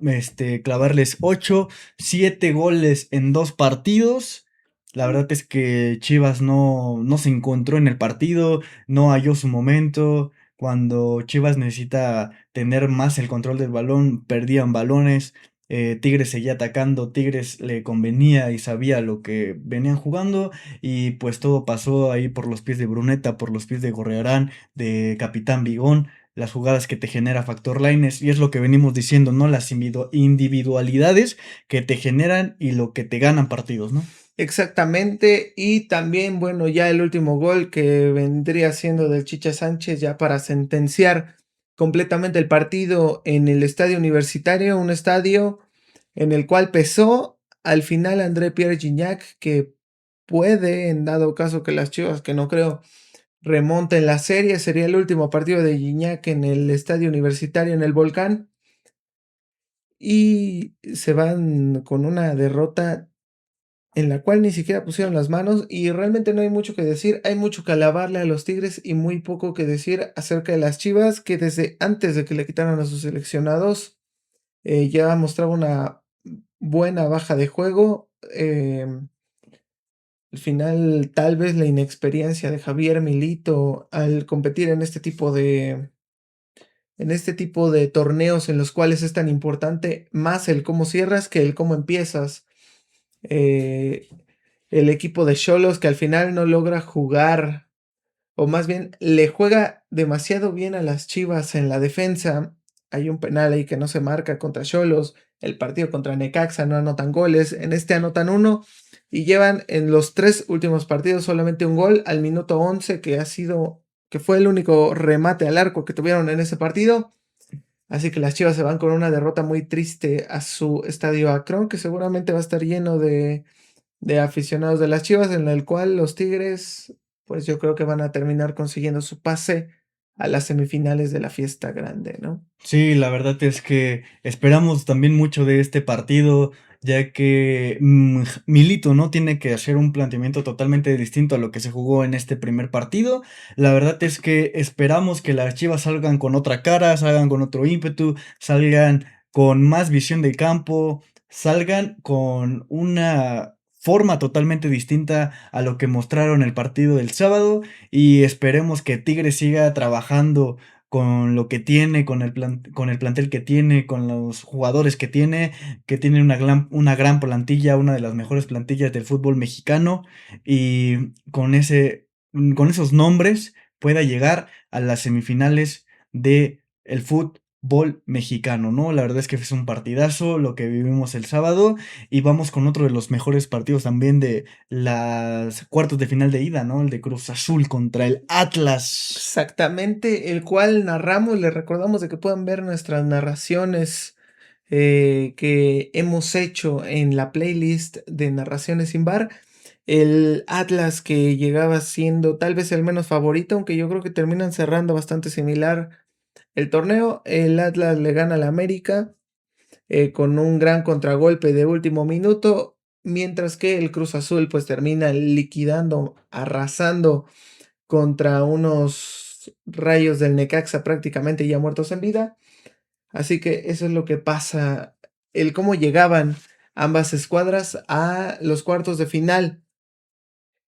B: clavarles 8, 7 goles en 2 partidos. La verdad es que Chivas no se encontró en el partido, no halló su momento. Cuando Chivas necesita tener más el control del balón, perdían balones, Tigres seguía atacando, Tigres le convenía y sabía lo que venían jugando y pues todo pasó ahí por los pies de Bruneta, por los pies de Gorrearán, de Capitán Vigón, las jugadas que te genera Factor Lainez y es lo que venimos diciendo, ¿no? Las individualidades que te generan y lo que te ganan partidos, ¿no?
A: Exactamente, y también, bueno, ya el último gol que vendría siendo del Chicha Sánchez ya para sentenciar completamente el partido en el estadio universitario, un estadio en el cual pesó al final André Pierre Gignac, que puede, en dado caso que las Chivas, que no creo, remonten la serie, sería el último partido de Gignac en el estadio universitario en el Volcán, y se van con una derrota en la cual ni siquiera pusieron las manos y realmente no hay mucho que decir, hay mucho que alabarle a los Tigres y muy poco que decir acerca de las Chivas que desde antes de que le quitaran a sus seleccionados ya mostraba una buena baja de juego. Al final tal vez la inexperiencia de Javier Milito al competir en este tipo de torneos en los cuales es tan importante más el cómo cierras que el cómo empiezas. Eh, el equipo de Xolos que al final no logra jugar, o más bien le juega demasiado bien a las Chivas en la defensa. Hay un penal ahí que no se marca contra Xolos. El partido contra Necaxa no anotan goles. En este anotan uno y llevan en los 3 últimos partidos solamente un gol al minuto 11 que fue el único remate al arco que tuvieron en ese partido. Así que las Chivas se van con una derrota muy triste a su estadio Akron, que seguramente va a estar lleno de aficionados de las Chivas, en el cual los Tigres, pues yo creo que van a terminar consiguiendo su pase a las semifinales de la fiesta grande, ¿no?
B: Sí, la verdad es que esperamos también mucho de este partido, ya que Milito no tiene que hacer un planteamiento totalmente distinto a lo que se jugó en este primer partido. La verdad es que esperamos que las Chivas salgan con otra cara, salgan con otro ímpetu, salgan con más visión de campo, salgan con una forma totalmente distinta a lo que mostraron el partido del sábado y esperemos que Tigres siga trabajando con lo que tiene, con el plantel que tiene, con los jugadores que tiene una gran plantilla, una de las mejores plantillas del fútbol mexicano, y con esos nombres pueda llegar a las semifinales de el fútbol mexicano, ¿no? La verdad es que es un partidazo lo que vivimos el sábado y vamos con otro de los mejores partidos también de las cuartos de final de ida, ¿no? El de Cruz Azul contra el Atlas.
A: Exactamente, el cual narramos, les recordamos de que puedan ver nuestras narraciones que hemos hecho en la playlist de Narraciones sin Bar. El Atlas que llegaba siendo tal vez el menos favorito, aunque yo creo que terminan cerrando bastante similar el torneo. El Atlas le gana al América con un gran contragolpe de último minuto, mientras que el Cruz Azul pues termina liquidando, arrasando contra unos Rayos del Necaxa prácticamente ya muertos en vida. Así que eso es lo que pasa, el cómo llegaban ambas escuadras a los cuartos de final.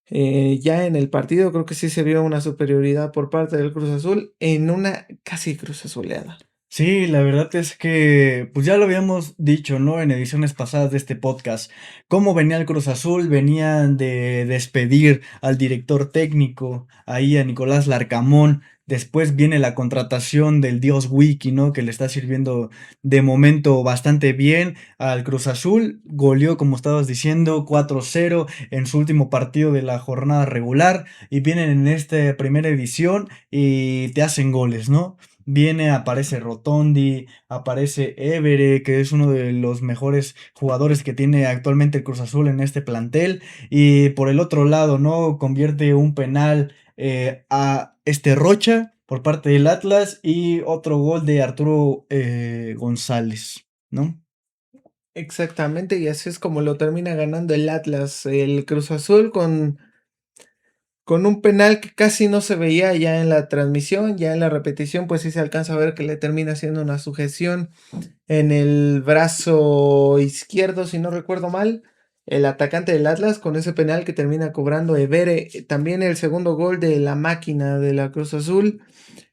A: Ya en el partido creo que sí se vio una superioridad por parte del Cruz Azul en una casi Cruz Azuleada.
B: Sí, la verdad es que, pues ya lo habíamos dicho, ¿no? En ediciones pasadas de este podcast, cómo venía el Cruz Azul, venían de despedir al director técnico, ahí a Nicolás Larcamón, después viene la contratación del Dios Wiki, ¿no? Que le está sirviendo de momento bastante bien al Cruz Azul, goleó, como estabas diciendo, 4-0 en su último partido de la jornada regular, y vienen en esta primera edición y te hacen goles, ¿no? Viene, aparece Rotondi, aparece Évere, que es uno de los mejores jugadores que tiene actualmente el Cruz Azul en este plantel. Y por el otro lado, ¿no? Convierte un penal a este Rocha por parte del Atlas y otro gol de Arturo González, ¿no?
A: Exactamente, y así es como lo termina ganando el Atlas. El Cruz Azul con un penal que casi no se veía ya en la transmisión, ya en la repetición, pues sí se alcanza a ver que le termina haciendo una sujeción en el brazo izquierdo, si no recuerdo mal, el atacante del Atlas con ese penal que termina cobrando Evere. También el segundo gol de la máquina de la Cruz Azul,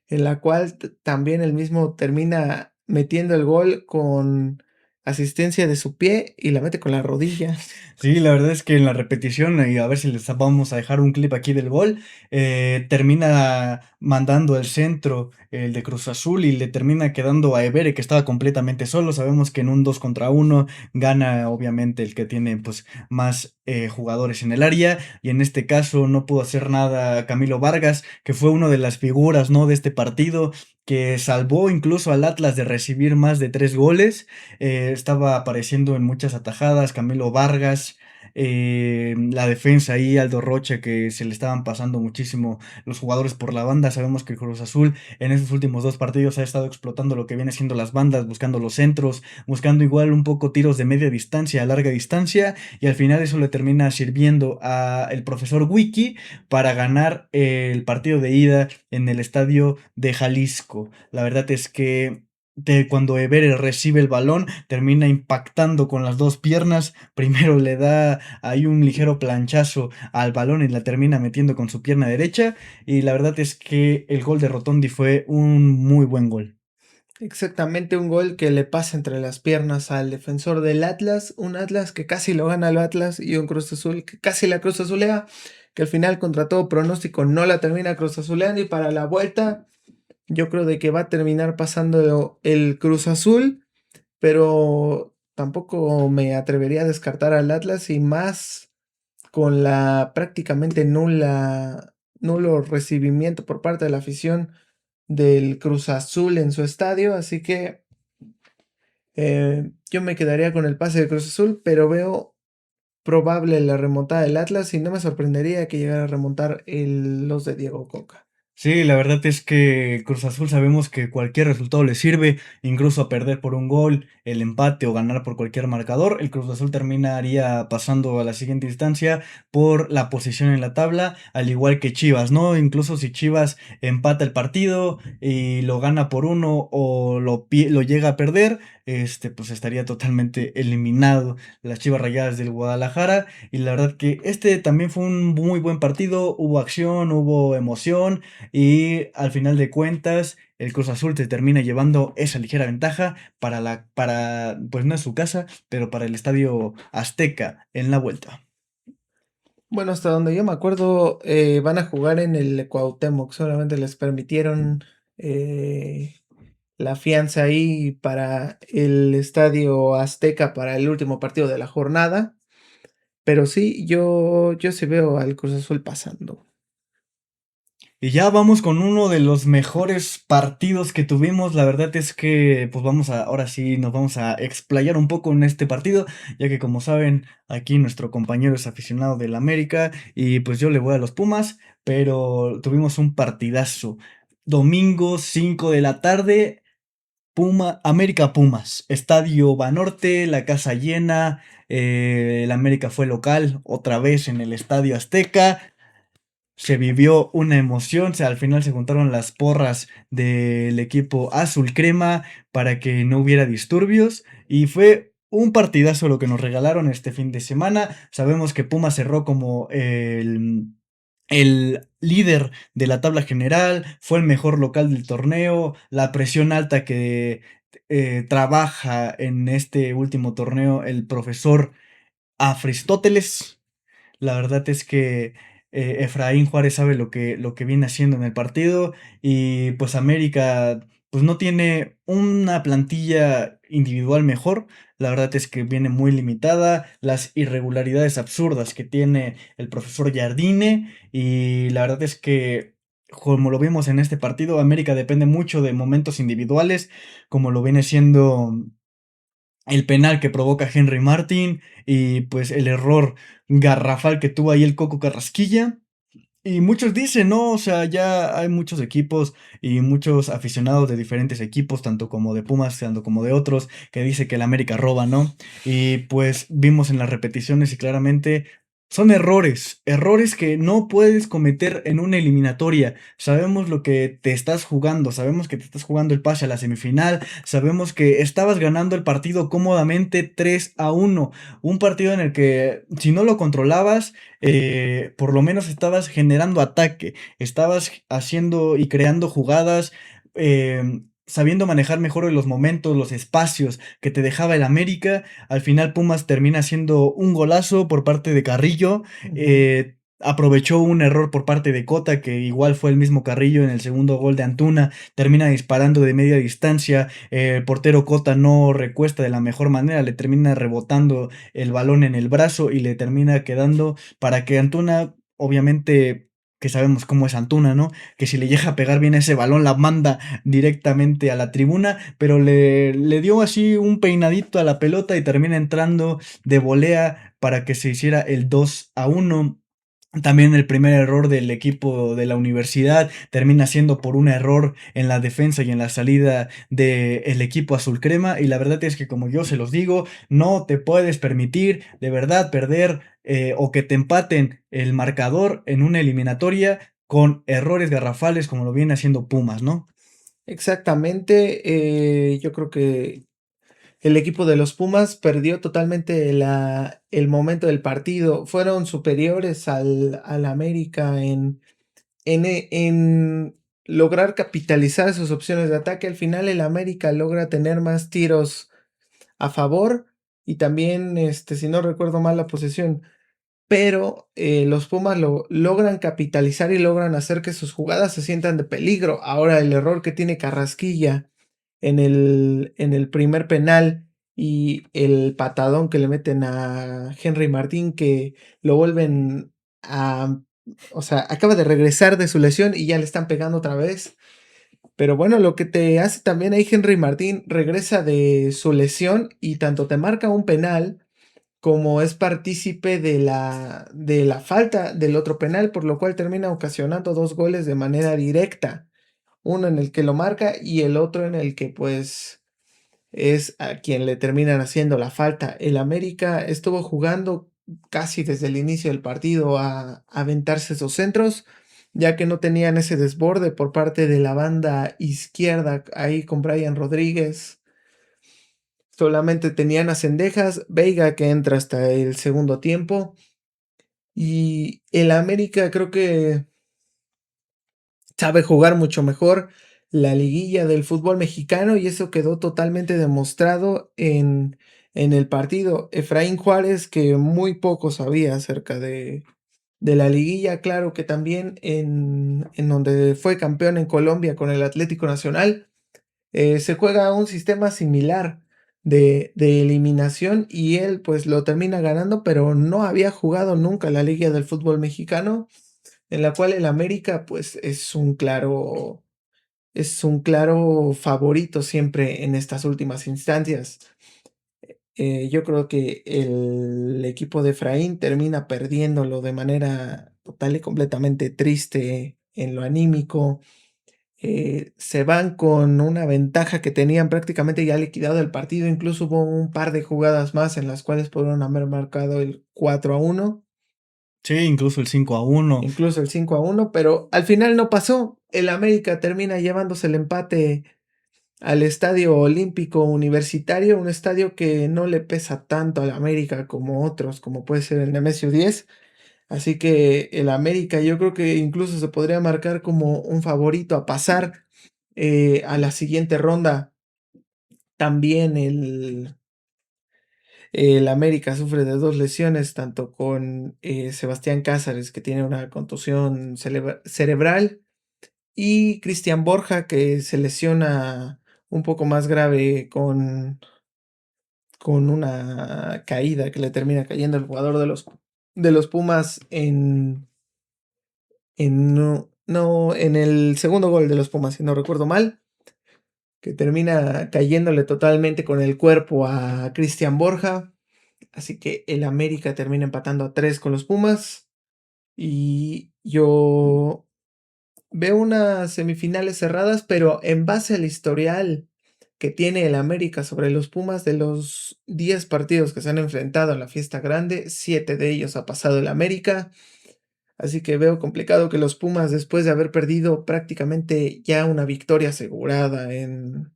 A: en la cual también el mismo termina metiendo el gol con asistencia de su pie y la mete con la rodilla.
B: Sí, la verdad es que en la repetición, y a ver si les vamos a dejar un clip aquí del gol, termina mandando el centro, el de Cruz Azul, y le termina quedando a Evere, que estaba completamente solo. Sabemos que en un 2 contra uno gana obviamente el que tiene pues más jugadores en el área, y en este caso no pudo hacer nada Camilo Vargas, que fue una de las figuras, ¿no? De este partido, que salvó incluso al Atlas de recibir más de 3 goles. Estaba apareciendo en muchas atajadas Camilo Vargas, la defensa ahí, Aldo Rocha, que se le estaban pasando muchísimo los jugadores por la banda. Sabemos que el Cruz Azul en estos últimos 2 partidos ha estado explotando lo que viene siendo las bandas, buscando los centros, buscando igual un poco tiros de media distancia a larga distancia, y al final eso le termina sirviendo a el profesor Wiki para ganar el partido de ida en el estadio de Jalisco. La verdad es que cuando Evere recibe el balón, termina impactando con las dos piernas. Primero le da ahí un ligero planchazo al balón y la termina metiendo con su pierna derecha. Y la verdad es que el gol de Rotondi fue un muy buen gol.
A: Exactamente un gol que le pasa entre las piernas al defensor del Atlas, un Atlas que casi lo gana al Atlas y un Cruz Azul que casi la Cruz Azulea, que al final contra todo pronóstico no la termina Cruz Azuleando y para la vuelta yo creo de que va a terminar pasando el Cruz Azul, pero tampoco me atrevería a descartar al Atlas y más con la prácticamente nulo recibimiento por parte de la afición del Cruz Azul en su estadio, así que yo me quedaría con el pase de Cruz Azul, pero veo probable la remontada del Atlas y no me sorprendería que llegara a remontar los de Diego Coca.
B: Sí, la verdad es que Cruz Azul sabemos que cualquier resultado le sirve, incluso a perder por un gol, el empate o ganar por cualquier marcador. El Cruz Azul terminaría pasando a la siguiente instancia por la posición en la tabla, al igual que Chivas, ¿no? Incluso si Chivas empata el partido y lo gana por uno o lo llega a perder, pues estaría totalmente eliminado las Chivas Rayadas del Guadalajara. Y la verdad que este también fue un muy buen partido, hubo acción, hubo emoción. Y al final de cuentas, el Cruz Azul te termina llevando esa ligera ventaja pues no es su casa, pero para el Estadio Azteca en la vuelta.
A: Bueno, hasta donde yo me acuerdo, van a jugar en el Cuauhtémoc, solamente les permitieron la fianza ahí para el Estadio Azteca para el último partido de la jornada. Pero sí, yo sí veo al Cruz Azul pasando.
B: Y ya vamos con uno de los mejores partidos que tuvimos. La verdad es que, pues ahora sí, nos vamos a explayar un poco en este partido, ya que como saben, aquí nuestro compañero es aficionado del América y pues yo le voy a los Pumas, pero tuvimos un partidazo. Domingo 5 de la tarde, América Pumas, Estadio Banorte, la casa llena, el América fue local, otra vez en el Estadio Azteca. Se vivió una emoción, al final se juntaron las porras del equipo azul crema para que no hubiera disturbios y fue un partidazo lo que nos regalaron este fin de semana. Sabemos que Pumas cerró como el líder de la tabla general, fue el mejor local del torneo, la presión alta que trabaja en este último torneo el profesor Afristóteles. La verdad es que Efraín Juárez sabe lo que viene haciendo en el partido y pues América pues no tiene una plantilla individual mejor. La verdad es que viene muy limitada, las irregularidades absurdas que tiene el profesor Jardine y la verdad es que como lo vimos en este partido, América depende mucho de momentos individuales, como lo viene siendo el penal que provoca Henry Martin y pues el error garrafal que tuvo ahí el Coco Carrasquilla. Y muchos dicen, ¿no? O sea, ya hay muchos equipos y muchos aficionados de diferentes equipos, tanto como de Pumas, tanto como de otros, que dice que el América roba, ¿no? Y pues vimos en las repeticiones y claramente son errores, errores que no puedes cometer en una eliminatoria. Sabemos lo que te estás jugando, sabemos que te estás jugando el pase a la semifinal, sabemos que estabas ganando el partido cómodamente 3-1, un partido en el que si no lo controlabas, por lo menos estabas generando ataque, estabas haciendo y creando jugadas, sabiendo manejar mejor los momentos, los espacios que te dejaba el América. Al final Pumas termina haciendo un golazo por parte de Carrillo. Aprovechó un error por parte de Cota, que igual fue el mismo Carrillo en el segundo gol de Antuna, termina disparando de media distancia, el portero Cota no recuesta de la mejor manera, le termina rebotando el balón en el brazo y le termina quedando para que Antuna, obviamente que sabemos cómo es Antuna, ¿no? Que si le llega a pegar bien ese balón la manda directamente a la tribuna, pero le dio así un peinadito a la pelota y termina entrando de volea para que se hiciera el 2-1. También el primer error del equipo de la universidad termina siendo por un error en la defensa y en la salida del equipo azul crema. Y la verdad es que como yo se los digo, no te puedes permitir de verdad perder o que te empaten el marcador en una eliminatoria con errores garrafales como lo viene haciendo Pumas, ¿no?
A: Exactamente, yo creo que el equipo de los Pumas perdió totalmente el momento del partido. Fueron superiores al América en lograr capitalizar sus opciones de ataque. Al final el América logra tener más tiros a favor y también, si no recuerdo mal, la posesión. Pero los Pumas lo logran capitalizar y logran hacer que sus jugadas se sientan de peligro. Ahora el error que tiene Carrasquilla en el primer penal y el patadón que le meten a Henry Martín, que lo vuelven a, o sea, acaba de regresar de su lesión y ya le están pegando otra vez. Pero bueno, lo que te hace también ahí Henry Martín regresa de su lesión y tanto te marca un penal como es partícipe de la falta del otro penal, por lo cual termina ocasionando dos goles de manera directa. Uno en el que lo marca y el otro en el que pues es a quien le terminan haciendo la falta. El América estuvo jugando casi desde el inicio del partido a aventarse esos centros, ya que no tenían ese desborde por parte de la banda izquierda ahí con Brian Rodríguez. Solamente tenían a Cendejas, Veiga que entra hasta el segundo tiempo. Y el América creo que sabe jugar mucho mejor la liguilla del fútbol mexicano y eso quedó totalmente demostrado en el partido. Efraín Juárez, que muy poco sabía acerca de la liguilla, claro que también en donde fue campeón en Colombia con el Atlético Nacional, se juega un sistema similar de eliminación y él pues lo termina ganando, pero no había jugado nunca la liga del fútbol mexicano. en la cual el América pues es un claro favorito siempre en estas últimas instancias. Yo creo que el equipo de Efraín termina perdiéndolo de manera total y completamente triste en lo anímico. Se van con una ventaja que tenían prácticamente ya liquidado el partido. Incluso hubo un par de jugadas más en las cuales pudieron haber marcado el 4-1,
B: Sí, incluso el 5-1.
A: incluso el 5-1, pero al final no pasó. El América termina llevándose el empate al Estadio Olímpico Universitario, un estadio que no le pesa tanto al América como otros, como puede ser el Nemesio 10. Así que el América yo creo que incluso se podría marcar como un favorito a pasar a la siguiente ronda. También el América sufre de dos lesiones, tanto con Sebastián Cázares, que tiene una contusión cerebral, y Cristian Borja, que se lesiona un poco más grave con una caída que le termina cayendo el jugador de los Pumas en el segundo gol de los Pumas, si no recuerdo mal, que termina cayéndole totalmente con el cuerpo a Cristian Borja. Así que el América termina empatando a 3 con los Pumas. Y yo veo unas semifinales cerradas, pero en base al historial que tiene el América sobre los Pumas, de los 10 partidos que se han enfrentado en la fiesta grande, 7 de ellos ha pasado el América. Así que veo complicado que los Pumas, después de haber perdido prácticamente ya una victoria asegurada en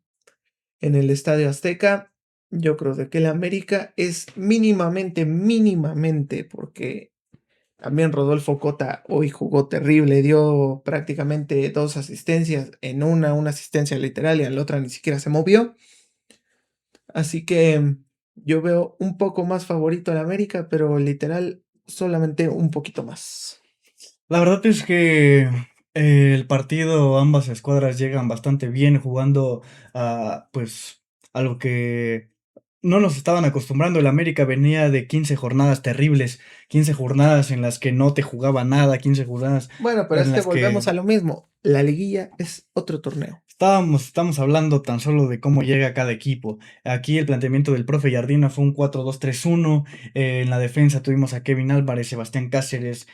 A: el Estadio Azteca, yo creo de que el América es mínimamente, porque también Rodolfo Cota hoy jugó terrible, dio prácticamente dos asistencias, en una asistencia literal y en la otra ni siquiera se movió. Así que yo veo un poco más favorito al América, pero literal solamente un poquito más.
B: La verdad es que el partido, ambas escuadras llegan bastante bien jugando pues a lo que no nos estaban acostumbrando. El América venía de 15 jornadas terribles, 15 jornadas en las que no te jugaba nada, 15 jornadas
A: Bueno, pero es
B: en
A: que
B: las que
A: volvemos a lo mismo. La liguilla es otro torneo.
B: estamos hablando tan solo de cómo llega cada equipo. Aquí el planteamiento del profe Jardina fue un 4-2-3-1. En la defensa tuvimos a Kevin Álvarez, Sebastián Cáceres,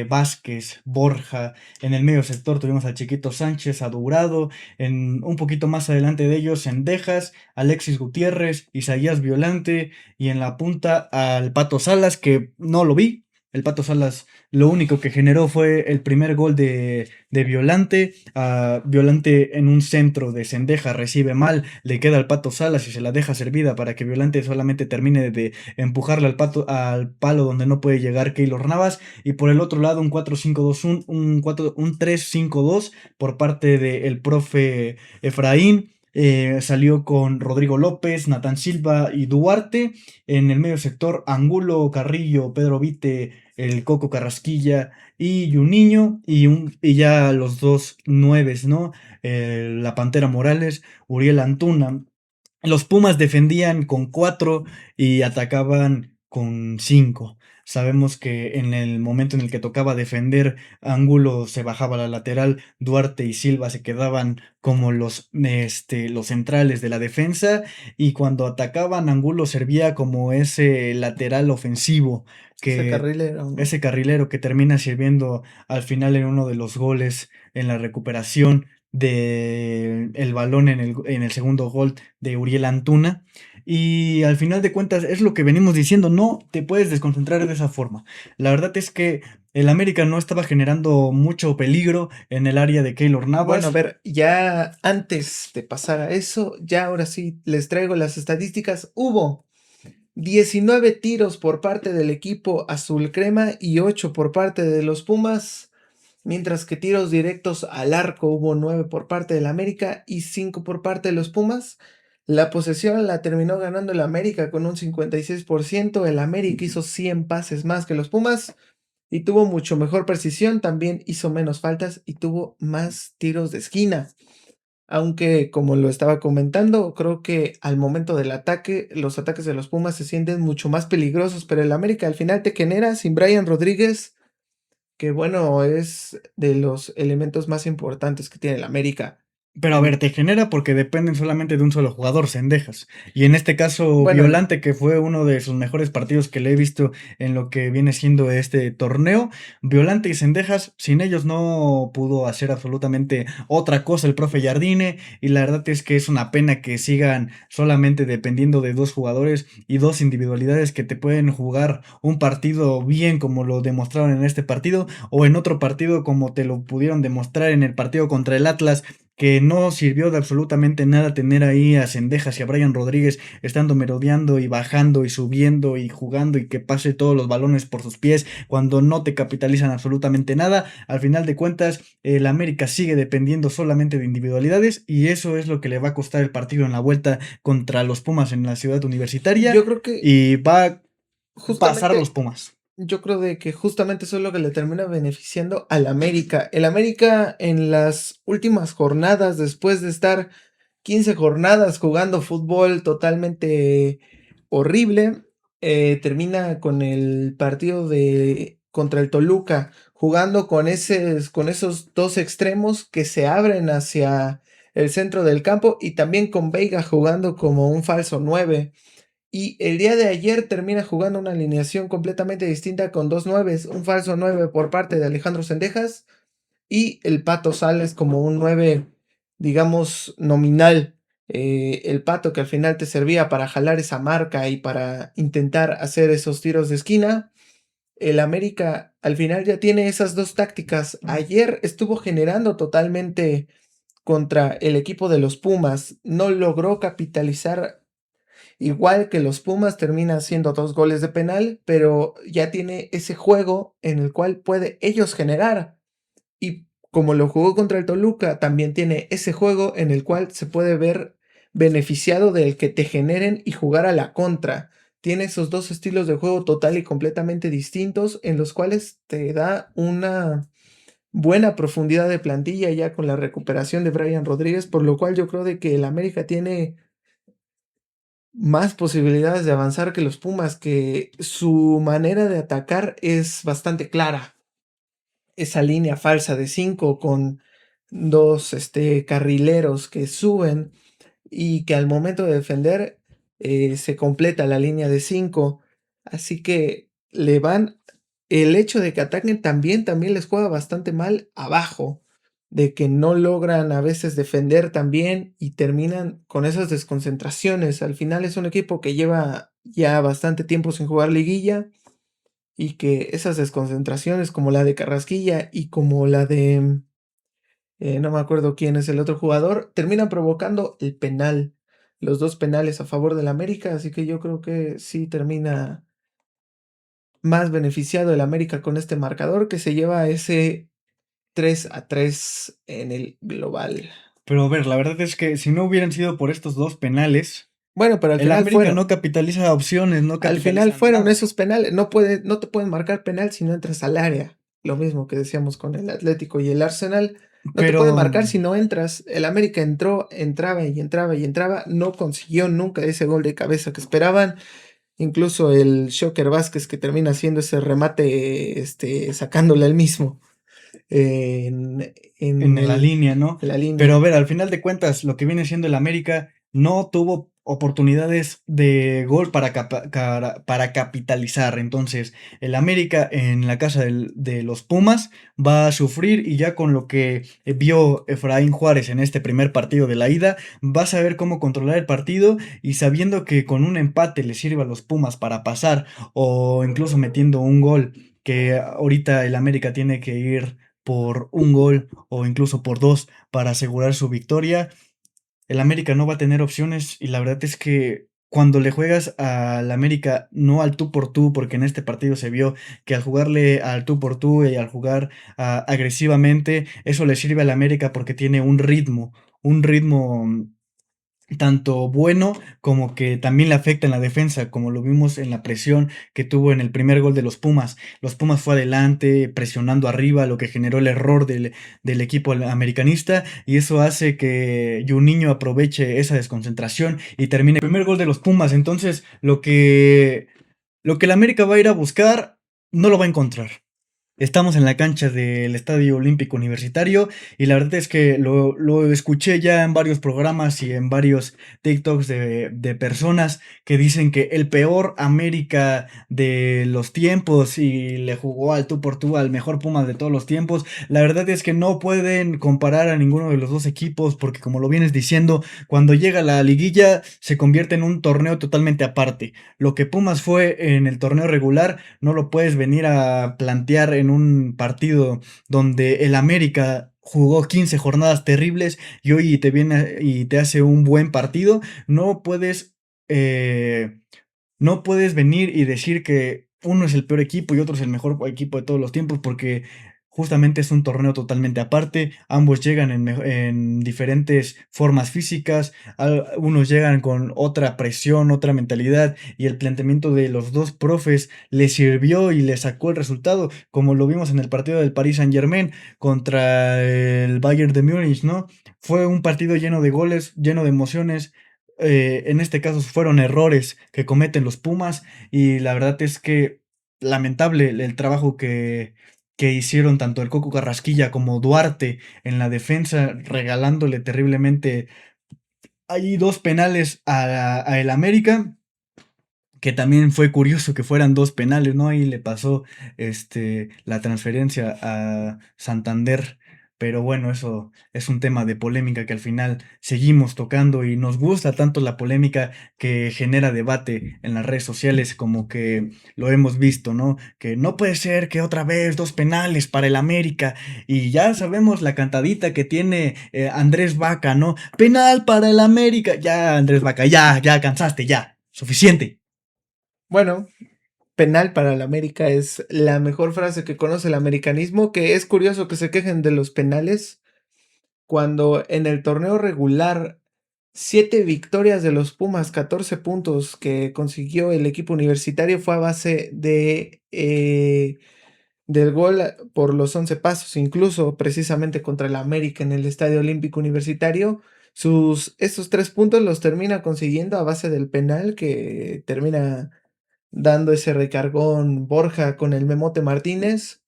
B: Vázquez, Borja. En el medio sector tuvimos a Chiquito Sánchez, a Dourado. Un poquito más adelante de ellos, Cendejas, Alexis Gutiérrez, Isaías Violante. Y en la punta al Pato Salas, que no lo vi. El Pato Salas lo único que generó fue el primer gol de Violante. Violante en un centro de Cendeja recibe mal, le queda al Pato Salas y se la deja servida para que Violante solamente termine de empujarle al palo donde no puede llegar Keylor Navas. Y por el otro lado un 4-5-2-1, un 3-5-2 por parte del profe Efraín. Salió con Rodrigo López, Natán Silva y Duarte. En el medio sector, Angulo, Carrillo, Pedro Vite, el Coco Carrasquilla y Juninho. Y ya los dos nueves, ¿no? La Pantera Morales, Uriel Antuna. Los Pumas defendían con 4 y atacaban con 5. Sabemos que en el momento en el que tocaba defender, Angulo se bajaba a la lateral, Duarte y Silva se quedaban como los centrales de la defensa, y cuando atacaban, Angulo servía como ese lateral ofensivo,
A: Ese
B: que
A: carrilero, ¿no?
B: ese carrilero que termina sirviendo al final en uno de los goles en la recuperación de el balón en el segundo gol de Uriel Antuna. Y al final de cuentas es lo que venimos diciendo, no te puedes desconcentrar de esa forma. La verdad es que el América no estaba generando mucho peligro en el área de Keylor
A: Bueno, a
B: Navas.
A: ver, ya antes de pasar a eso, ya ahora sí les traigo las estadísticas. Hubo 19 tiros por parte del equipo azul crema y 8 por parte de los Pumas, mientras que tiros directos al arco hubo 9 por parte del América y 5 por parte de los Pumas. La posesión la terminó ganando el América con un 56%. El América hizo 100 pases más que los Pumas y tuvo mucho mejor precisión. También hizo menos faltas y tuvo más tiros de esquina. Aunque, como lo estaba comentando, creo que al momento del ataque, los ataques de los Pumas se sienten mucho más peligrosos, pero el América al final te genera sin Brian Rodríguez. que bueno, es de los elementos más importantes que tiene el América.
B: Pero a ver, te genera porque dependen solamente de un solo jugador, Cendejas. Y en este caso,
A: Bueno,
B: Violante, que fue uno de sus mejores partidos que le he visto en lo que viene siendo este torneo. Violante y Cendejas, sin ellos no pudo hacer absolutamente otra cosa el profe Jardine. Y la verdad es que es una pena que sigan solamente dependiendo de dos jugadores y dos individualidades que te pueden jugar un partido bien como lo demostraron en este partido o en otro partido como te lo pudieron demostrar en el partido contra el Atlas, que no sirvió de absolutamente nada tener ahí a Cendejas y a Brian Rodríguez estando merodeando y bajando y subiendo y jugando y que pase todos los balones por sus pies cuando no te capitalizan absolutamente nada. Al final de cuentas, el América sigue dependiendo solamente de individualidades y eso es lo que le va a costar el partido en la vuelta contra los Pumas en la ciudad universitaria
A: yo creo que
B: y va a pasar a los
A: justamente
B: Pumas.
A: Yo creo de que justamente eso es lo que le termina beneficiando al América. El América en las últimas jornadas, después de estar 15 jornadas jugando fútbol totalmente horrible, termina con el partido de contra el Toluca, jugando con esos dos extremos que se abren hacia el centro del campo y también con Veiga jugando como un falso 9. Y el día de ayer termina jugando una alineación completamente distinta con dos nueves, un falso 9 por parte de Alejandro Sendejas y el Pato Sales como un 9, digamos, nominal. El Pato que al final te servía para jalar esa marca y para intentar hacer esos tiros de esquina. El América al final ya tiene esas dos tácticas. Ayer estuvo generando totalmente contra el equipo de los Pumas. No logró capitalizar. Igual que los Pumas termina haciendo dos goles de penal, pero ya tiene ese juego en el cual puede ellos generar. Y como lo jugó contra el Toluca, también tiene ese juego en el cual se puede ver beneficiado del que te generen y jugar a la contra. Tiene esos dos estilos de juego total y completamente distintos en los cuales te da una buena profundidad de plantilla ya con la recuperación de Brian Rodríguez, por lo cual yo creo de que el América tiene más posibilidades de avanzar que los Pumas, que su manera de atacar es bastante clara. Esa línea falsa de 5 con dos carrileros que suben y que al momento de defender se completa la línea de 5. Así que le van, el hecho de que ataquen también les juega bastante mal abajo, de que no logran a veces defender también y terminan con esas desconcentraciones. Al final es un equipo que lleva ya bastante tiempo sin jugar liguilla y que esas desconcentraciones como la de Carrasquilla y como la de no me acuerdo quién es el otro jugador, terminan provocando el penal, los dos penales a favor del América, así que yo creo que sí termina más beneficiado el América con este marcador que se lleva ese 3-3 en el global.
B: Pero a ver, la verdad es que si no hubieran sido por estos dos penales,
A: Bueno, pero
B: el América no capitaliza opciones, no
A: al final
B: capitaliza
A: fueron
B: nada.
A: esos penales, no te pueden marcar penal si no entras al área. Lo mismo que decíamos con el Atlético y el Arsenal, no te
B: Pero,
A: pueden marcar si no entras. El América entró, entraba y entraba y entraba, no consiguió nunca ese gol de cabeza que esperaban. Incluso el Shocker Vázquez que termina haciendo ese remate, sacándole el mismo en
B: en la línea, ¿no?
A: la
B: Pero a
A: línea.
B: ver, al final de cuentas, lo que viene siendo el América no tuvo oportunidades de gol para capitalizar. Entonces, el América en la casa de los Pumas va a sufrir y ya con lo que vio Efraín Juárez en este primer partido de la ida, va a saber cómo controlar el partido y sabiendo que con un empate le sirve a los Pumas para pasar o incluso metiendo un gol que ahorita el América tiene que ir por un gol o incluso por dos para asegurar su victoria, el América no va a tener opciones y la verdad es que cuando le juegas al América no al tú por tú, porque en este partido se vio que al jugarle al tú por tú y al jugar agresivamente, eso le sirve al América porque tiene un ritmo tanto bueno como que también le afecta en la defensa, como lo vimos en la presión que tuvo en el primer gol de los Pumas. Los Pumas fue adelante, presionando arriba, lo que generó el error del equipo americanista, y eso hace que Juninho aproveche esa desconcentración y termine el primer gol de los Pumas. Entonces, lo que el América va a ir a buscar, no lo va a encontrar. Estamos en la cancha del Estadio Olímpico Universitario y la verdad es que lo escuché ya en varios programas y en varios TikToks de personas que dicen que el peor América de los tiempos y le jugó al tú por tú al mejor Pumas de todos los tiempos. La verdad es que no pueden comparar a ninguno de los dos equipos porque como lo vienes diciendo, cuando llega la liguilla se convierte en un torneo totalmente aparte. Lo que Pumas fue en el torneo regular no lo puedes venir a plantear en un partido donde el América jugó 15 jornadas terribles y hoy te viene y te hace un buen partido. No puedes, eh, no puedes venir y decir que uno es el peor equipo y otro es el mejor equipo de todos los tiempos porque justamente es un torneo totalmente aparte. Ambos llegan en diferentes formas físicas. Unos llegan con otra presión, otra mentalidad y el planteamiento de los dos profes les sirvió y les sacó el resultado, como lo vimos en el partido del Paris Saint-Germain contra el Bayern de Múnich, ¿no? Fue un partido lleno de goles, lleno de emociones. En este caso fueron errores que cometen los Pumas y la verdad es que lamentable el trabajo que hicieron tanto el Coco Carrasquilla como Duarte en la defensa, regalándole terriblemente ahí dos penales a el América, que también fue curioso que fueran dos penales, ¿no? Ahí le pasó la transferencia a Santander. Pero bueno, eso es un tema de polémica que al final seguimos tocando y nos gusta tanto la polémica que genera debate en las redes sociales como que lo hemos visto, ¿no? Que no puede ser que otra vez dos penales para el América y ya sabemos la cantadita que tiene Andrés Vaca, ¿no? Penal para el América. Ya, Andrés Vaca, ya cansaste, ya. Suficiente.
A: Bueno, penal para el América es la mejor frase que conoce el americanismo, que es curioso que se quejen de los penales cuando en el torneo regular 7 victorias de los Pumas, 14 puntos que consiguió el equipo universitario fue a base del gol por los 11 pasos, incluso precisamente contra el América en el Estadio Olímpico Universitario. Estos 3 puntos los termina consiguiendo a base del penal que termina dando ese recargón Borja con el Memote Martínez.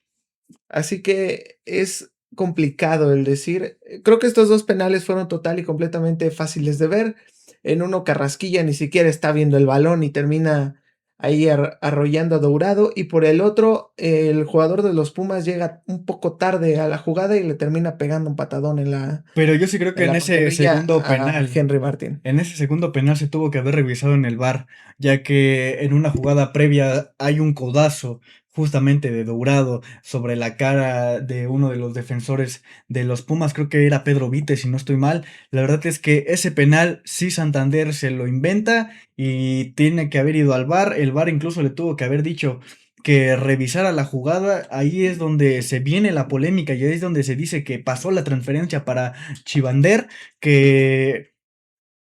A: Así que es complicado el decir. Creo que estos dos penales fueron total y completamente fáciles de ver. En uno Carrasquilla ni siquiera está viendo el balón y termina ahí arrollando a Dourado. Y por el otro, el jugador de los Pumas llega un poco tarde a la jugada y le termina pegando un patadón
B: Pero yo sí creo que
A: en
B: en
A: la
B: ese
A: pantorrilla
B: segundo
A: a
B: penal,
A: Henry Martin.
B: en ese segundo penal se tuvo que haber revisado en el VAR, ya que en una jugada previa hay un codazo justamente de Dourado sobre la cara de uno de los defensores de los Pumas, creo que era Pedro Vite, si no estoy mal. La verdad es que ese penal sí Santander se lo inventa y tiene que haber ido al VAR. El VAR incluso le tuvo que haber dicho que revisara la jugada. Ahí es donde se viene la polémica y ahí es donde se dice que pasó la transferencia para Chivander, que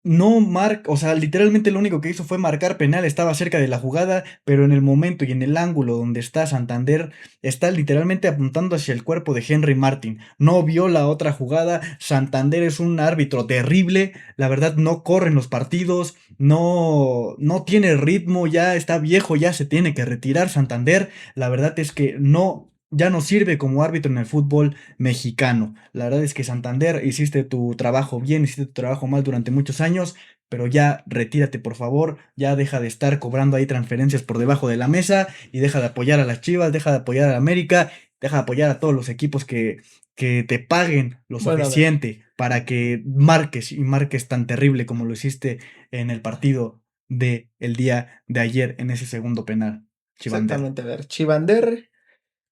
B: no marca, o sea, literalmente lo único que hizo fue marcar penal, estaba cerca de la jugada, pero en el momento y en el ángulo donde está Santander, está literalmente apuntando hacia el cuerpo de Henry Martin. No vio la otra jugada, Santander es un árbitro terrible, la verdad no corre en los partidos, no tiene ritmo, ya está viejo, ya se tiene que retirar Santander, la verdad es que no... Ya no sirve como árbitro en el fútbol mexicano. La verdad es que Santander hiciste tu trabajo bien, hiciste tu trabajo mal durante muchos años, pero ya retírate por favor, ya deja de estar cobrando ahí transferencias por debajo de la mesa y deja de apoyar a las Chivas, deja de apoyar a América, deja de apoyar a todos los equipos que te paguen lo
A: Bueno, a ver.
B: suficiente para que marques y marques tan terrible como lo hiciste en el partido de el día de ayer en ese segundo penal, Chivander.
A: Exactamente, a ver. Chivander.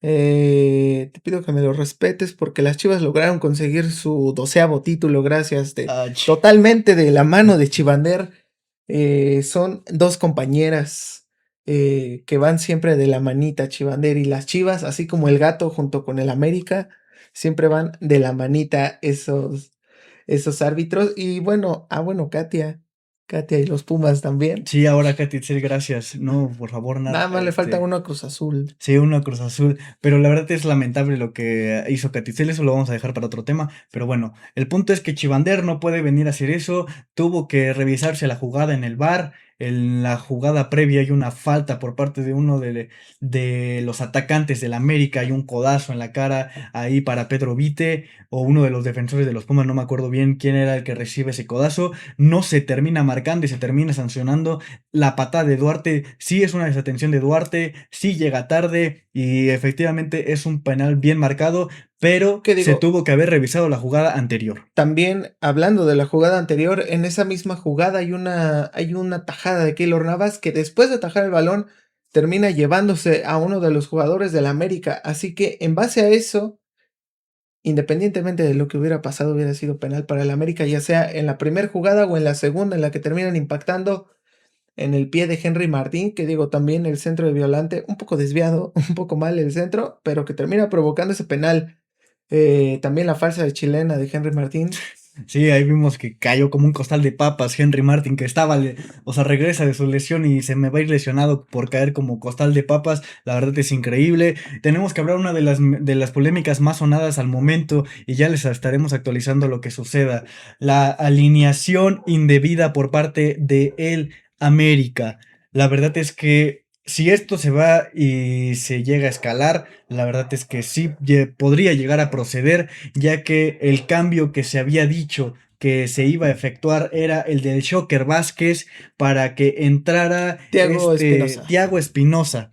A: Te pido que me lo respetes porque las Chivas lograron conseguir su 12º título gracias totalmente de la mano de Chivander. Son dos compañeras que van siempre de la manita, Chivander y las Chivas, así como el gato junto con el América, siempre van de la manita esos árbitros. Y bueno, bueno, Katia y los Pumas también.
B: Sí, ahora Catitzel, gracias. No, por favor,
A: Nada
B: nada,
A: más le falta uno a Cruz Azul.
B: sí, una Cruz Azul, pero la verdad es lamentable lo que hizo Catitzel, eso lo vamos a dejar para otro tema, pero bueno, el punto es que Chivander no puede venir a hacer eso, tuvo que revisarse la jugada en el VAR, en la jugada previa hay una falta por parte de uno de los atacantes del América, hay un codazo en la cara ahí para Pedro Vite o uno de los defensores de los Pumas, no me acuerdo bien quién era el que recibe ese codazo, no se termina marcando y se termina sancionando. La patada de Duarte sí es una desatención de Duarte, sí llega tarde y efectivamente es un penal bien marcado, pero
A: ¿Qué
B: se
A: digo?
B: tuvo que haber revisado la jugada anterior.
A: También hablando de la jugada anterior, en esa misma jugada hay una tajada de Keylor Navas que después de atajar el balón termina llevándose a uno de los jugadores del América. Así que en base a eso, independientemente de lo que hubiera pasado, hubiera sido penal para el América, ya sea en la primera jugada o en la segunda, en la que terminan impactando en el pie de Henry Martín, que digo también el centro de Violante, un poco desviado, un poco mal el centro, pero que termina provocando ese penal. También la falsa de chilena de Henry Martín.
B: Sí, ahí vimos que cayó como un costal de papas Henry Martin, que estaba, o sea, regresa de su lesión y se me va a ir lesionado por caer como costal de papas. La verdad es increíble. Tenemos que hablar una de las polémicas más sonadas al momento y ya les estaremos actualizando lo que suceda. La alineación indebida por parte de el América. La verdad es que si esto se va y se llega a escalar, la verdad es que sí podría llegar a proceder, ya que el cambio que se había dicho que se iba a efectuar era el del Shocker Vázquez para que entrara
A: Thiago Espinosa.
B: Thiago Espinosa.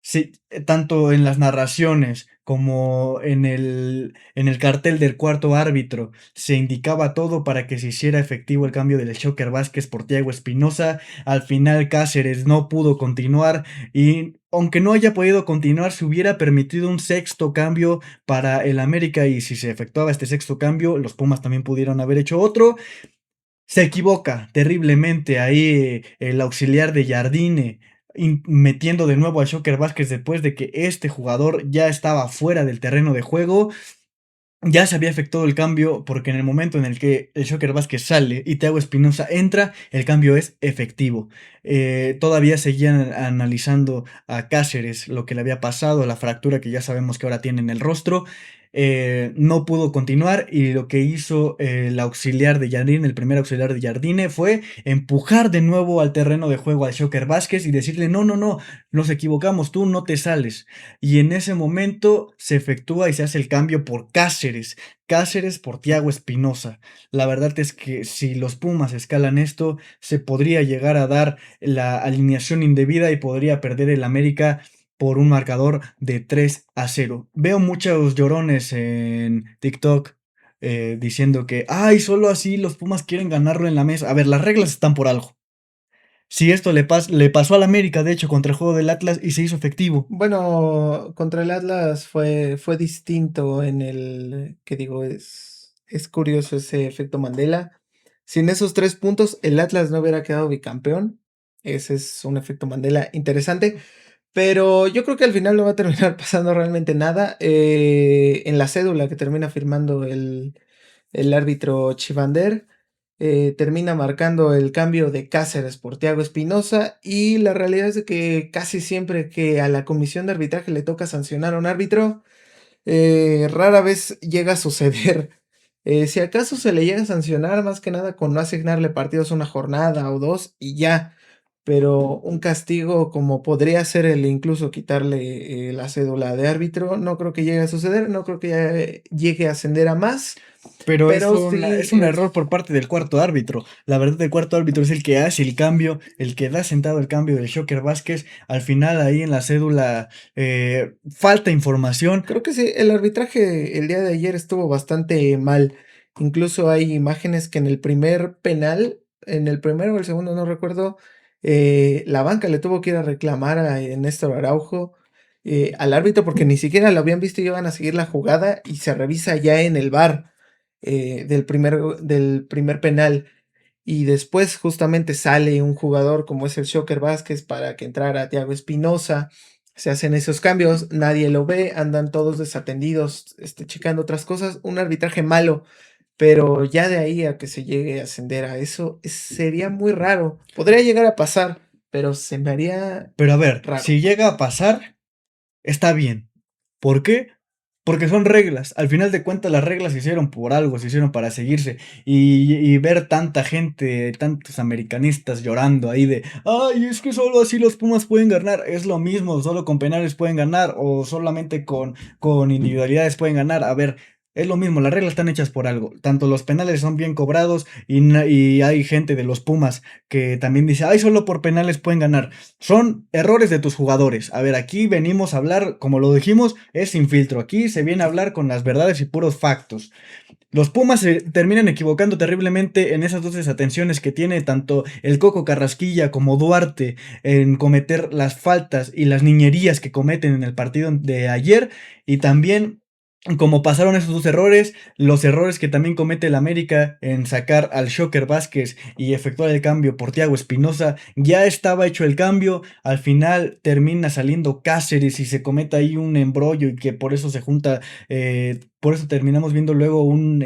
B: Sí, tanto en las narraciones como en el cartel del cuarto árbitro se indicaba todo para que se hiciera efectivo el cambio del Shocker Vázquez por Thiago Espinosa. Al final Cáceres no pudo continuar y aunque no haya podido continuar, se hubiera permitido un sexto cambio para el América y si se efectuaba este sexto cambio, los Pumas también pudieron haber hecho otro. Se equivoca terriblemente ahí el auxiliar de Jardine, metiendo de nuevo a Shocker Vázquez después de que este jugador ya estaba fuera del terreno de juego. Ya se había efectuado el cambio porque en el momento en el que el Shocker Vázquez sale y Thiago Espinosa entra, el cambio es efectivo. Todavía seguían analizando a Cáceres lo que le había pasado, la fractura que ya sabemos que ahora tiene en el rostro. No pudo continuar y lo que hizo el auxiliar de Jardine, el primer auxiliar de Jardine, fue empujar de nuevo al terreno de juego al Shocker Vázquez y decirle, no, no, no, nos equivocamos, tú no te sales. Y en ese momento se efectúa y se hace el cambio por Cáceres. Cáceres por Thiago Espinosa. La verdad es que si los Pumas escalan esto, se podría llegar a dar la alineación indebida y podría perder el América por un marcador de 3-0. Veo muchos llorones en TikTok diciendo que, ay, solo así los Pumas quieren ganarlo en la mesa. A ver, las reglas están por algo. Si esto le pasó al América, de hecho, contra el juego del Atlas y se hizo efectivo.
A: Bueno, contra el Atlas fue distinto en el, que digo, es curioso ese efecto Mandela. Sin esos 3 puntos, el Atlas no hubiera quedado bicampeón. Ese es un efecto Mandela interesante. Pero yo creo que al final no va a terminar pasando realmente nada. En la cédula que termina firmando el árbitro Chivander, termina marcando el cambio de Cáceres por Thiago Espinosa. Y la realidad es de que casi siempre que a la comisión de arbitraje le toca sancionar a un árbitro, rara vez llega a suceder. Si acaso se le llega a sancionar, más que nada con no asignarle partidos una jornada o dos y ya. Pero un castigo como podría ser el incluso quitarle la cédula de árbitro, no creo que llegue a suceder, no creo que llegue a ascender a más,
B: Pero
A: pero sí
B: es un error por parte del cuarto árbitro. La verdad, el cuarto árbitro es el que hace el cambio, el que da sentado el cambio del Shocker Vázquez. Al final, ahí en la cédula, falta información.
A: creo que sí, el arbitraje el día de ayer estuvo bastante mal. Incluso hay imágenes que en el primer penal, en el primero o el segundo, no recuerdo, la banca le tuvo que ir a reclamar a Néstor Araujo, al árbitro, porque ni siquiera lo habían visto y iban a seguir la jugada y se revisa ya en el VAR del primer penal. Y después justamente sale un jugador como es el Shocker Vázquez para que entrara Thiago Espinosa. Se hacen esos cambios, nadie lo ve, andan todos desatendidos, checando otras cosas. Un arbitraje malo, pero ya de ahí a que se llegue a ascender a eso, sería muy raro. Podría llegar a pasar, pero se me haría
B: Pero a ver,
A: raro.
B: si llega a pasar, está bien. ¿Por qué? porque son reglas. Al final de cuentas, las reglas se hicieron por algo, se hicieron para seguirse. Y ver tanta gente, tantos americanistas llorando ahí de, ay, es que solo así los Pumas pueden ganar. Es lo mismo, solo con penales pueden ganar o solamente con individualidades pueden ganar. A ver. Es lo mismo, las reglas están hechas por algo. Tanto los penales son bien cobrados y hay gente de los Pumas que también dice, ay, solo por penales pueden ganar. Son errores de tus jugadores. A ver, aquí venimos a hablar, como lo dijimos, es sin filtro. Aquí se viene a hablar con las verdades y puros factos. Los Pumas se terminan equivocando terriblemente en esas dos desatenciones que tiene tanto el Coco Carrasquilla como Duarte en cometer las faltas y las niñerías que cometen en el partido de ayer. Y también como pasaron esos dos errores, los errores que también comete el América en sacar al Shocker Vázquez y efectuar el cambio por Thiago Espinosa, ya estaba hecho el cambio, al final termina saliendo Cáceres y se comete ahí un embrollo y que por eso se junta, por eso terminamos viendo luego un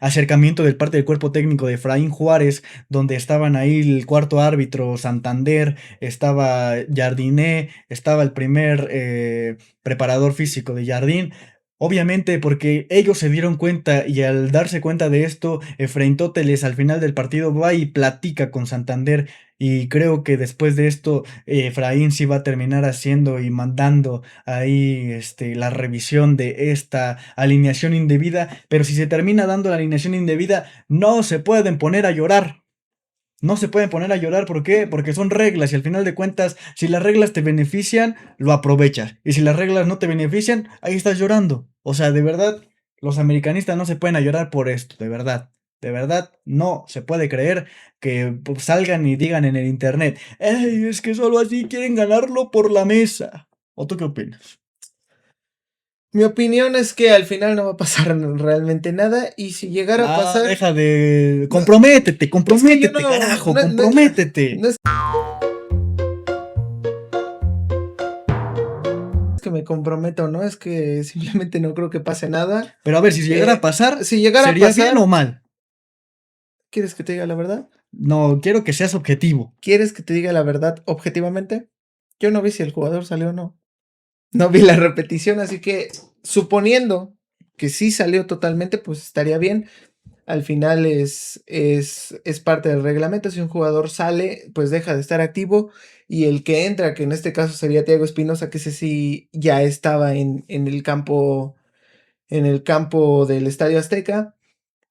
B: acercamiento del parte del cuerpo técnico de Efraín Juárez, donde estaban ahí el cuarto árbitro Santander, estaba Jardiné, estaba el primer preparador físico de Jardín. Obviamente porque ellos se dieron cuenta y al darse cuenta de esto, Efraín Tóteles al final del partido va y platica con Santander y creo que después de esto Efraín sí va a terminar haciendo y mandando ahí la revisión de esta alineación indebida, pero si se termina dando la alineación indebida no se pueden poner a llorar. No se pueden poner a llorar, ¿por qué? Porque son reglas y al final de cuentas, si las reglas te benefician, lo aprovechas. Y si las reglas no te benefician, ahí estás llorando. O sea, de verdad, los americanistas no se pueden a llorar por esto, de verdad. De verdad, no se puede creer que pues, salgan y digan en el internet, ¡ey, es que solo así quieren ganarlo por la mesa! ¿O tú qué opinas?
A: Mi opinión es que al final no va a pasar realmente nada y si llegara a
B: Ah,
A: pasar...
B: deja de...
A: No,
B: Comprométete,
A: es que yo
B: comprométete, carajo,
A: no
B: comprométete.
A: es que me comprometo, ¿no? Es que simplemente no creo que pase nada.
B: Pero a ver, si llegara a pasar,
A: Si llegara a
B: ¿sería bien o
A: pasar,
B: mal?
A: ¿quieres que te diga la verdad?
B: No, quiero que seas objetivo.
A: ¿Quieres que te diga la verdad objetivamente? Yo no vi si el jugador salió o no. No vi la repetición, así que suponiendo que sí salió totalmente, pues estaría bien. Al final es parte del reglamento. Si un jugador sale, pues deja de estar activo. Y el que entra, que en este caso sería Thiago Espinosa, que ese sí ya estaba en el campo del Estadio Azteca.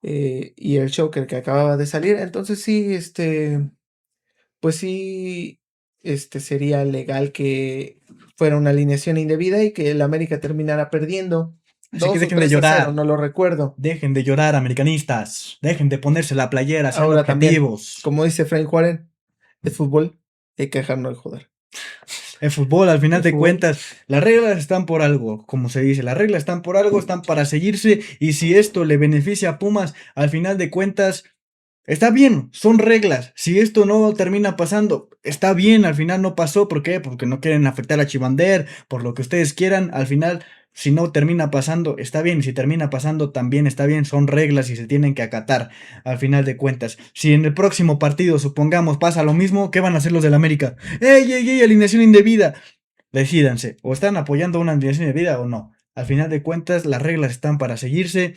A: Y el Joker que acababa de salir. Entonces sí, pues sí, sería legal que fuera una alineación indebida y que el América terminara perdiendo
B: Así que
A: 2 o
B: dejen de
A: 3-0,
B: llorar.
A: no lo recuerdo.
B: Dejen de llorar, americanistas. Dejen de ponerse la playera, sean
A: Ahora también,
B: objetivos.
A: como dice Frank Juárez, es fútbol, hay que dejarnos de joder.
B: El fútbol, al final
A: El
B: de
A: fútbol,
B: cuentas, las reglas están por algo, como se dice, las reglas están por algo, están para seguirse, y si esto le beneficia a Pumas, al final de cuentas, está bien, son reglas. Si esto no termina pasando, está bien, al final no pasó, ¿por qué? Porque no quieren afectar a Chivander, por lo que ustedes quieran, al final, si no termina pasando, está bien, y si termina pasando, también está bien, son reglas y se tienen que acatar, al final de cuentas. Si en el próximo partido, supongamos, pasa lo mismo, ¿qué van a hacer los del América? ¡Ey, ey, ey, alineación indebida! Decídanse, o están apoyando una alineación indebida o no. Al final de cuentas, las reglas están para seguirse.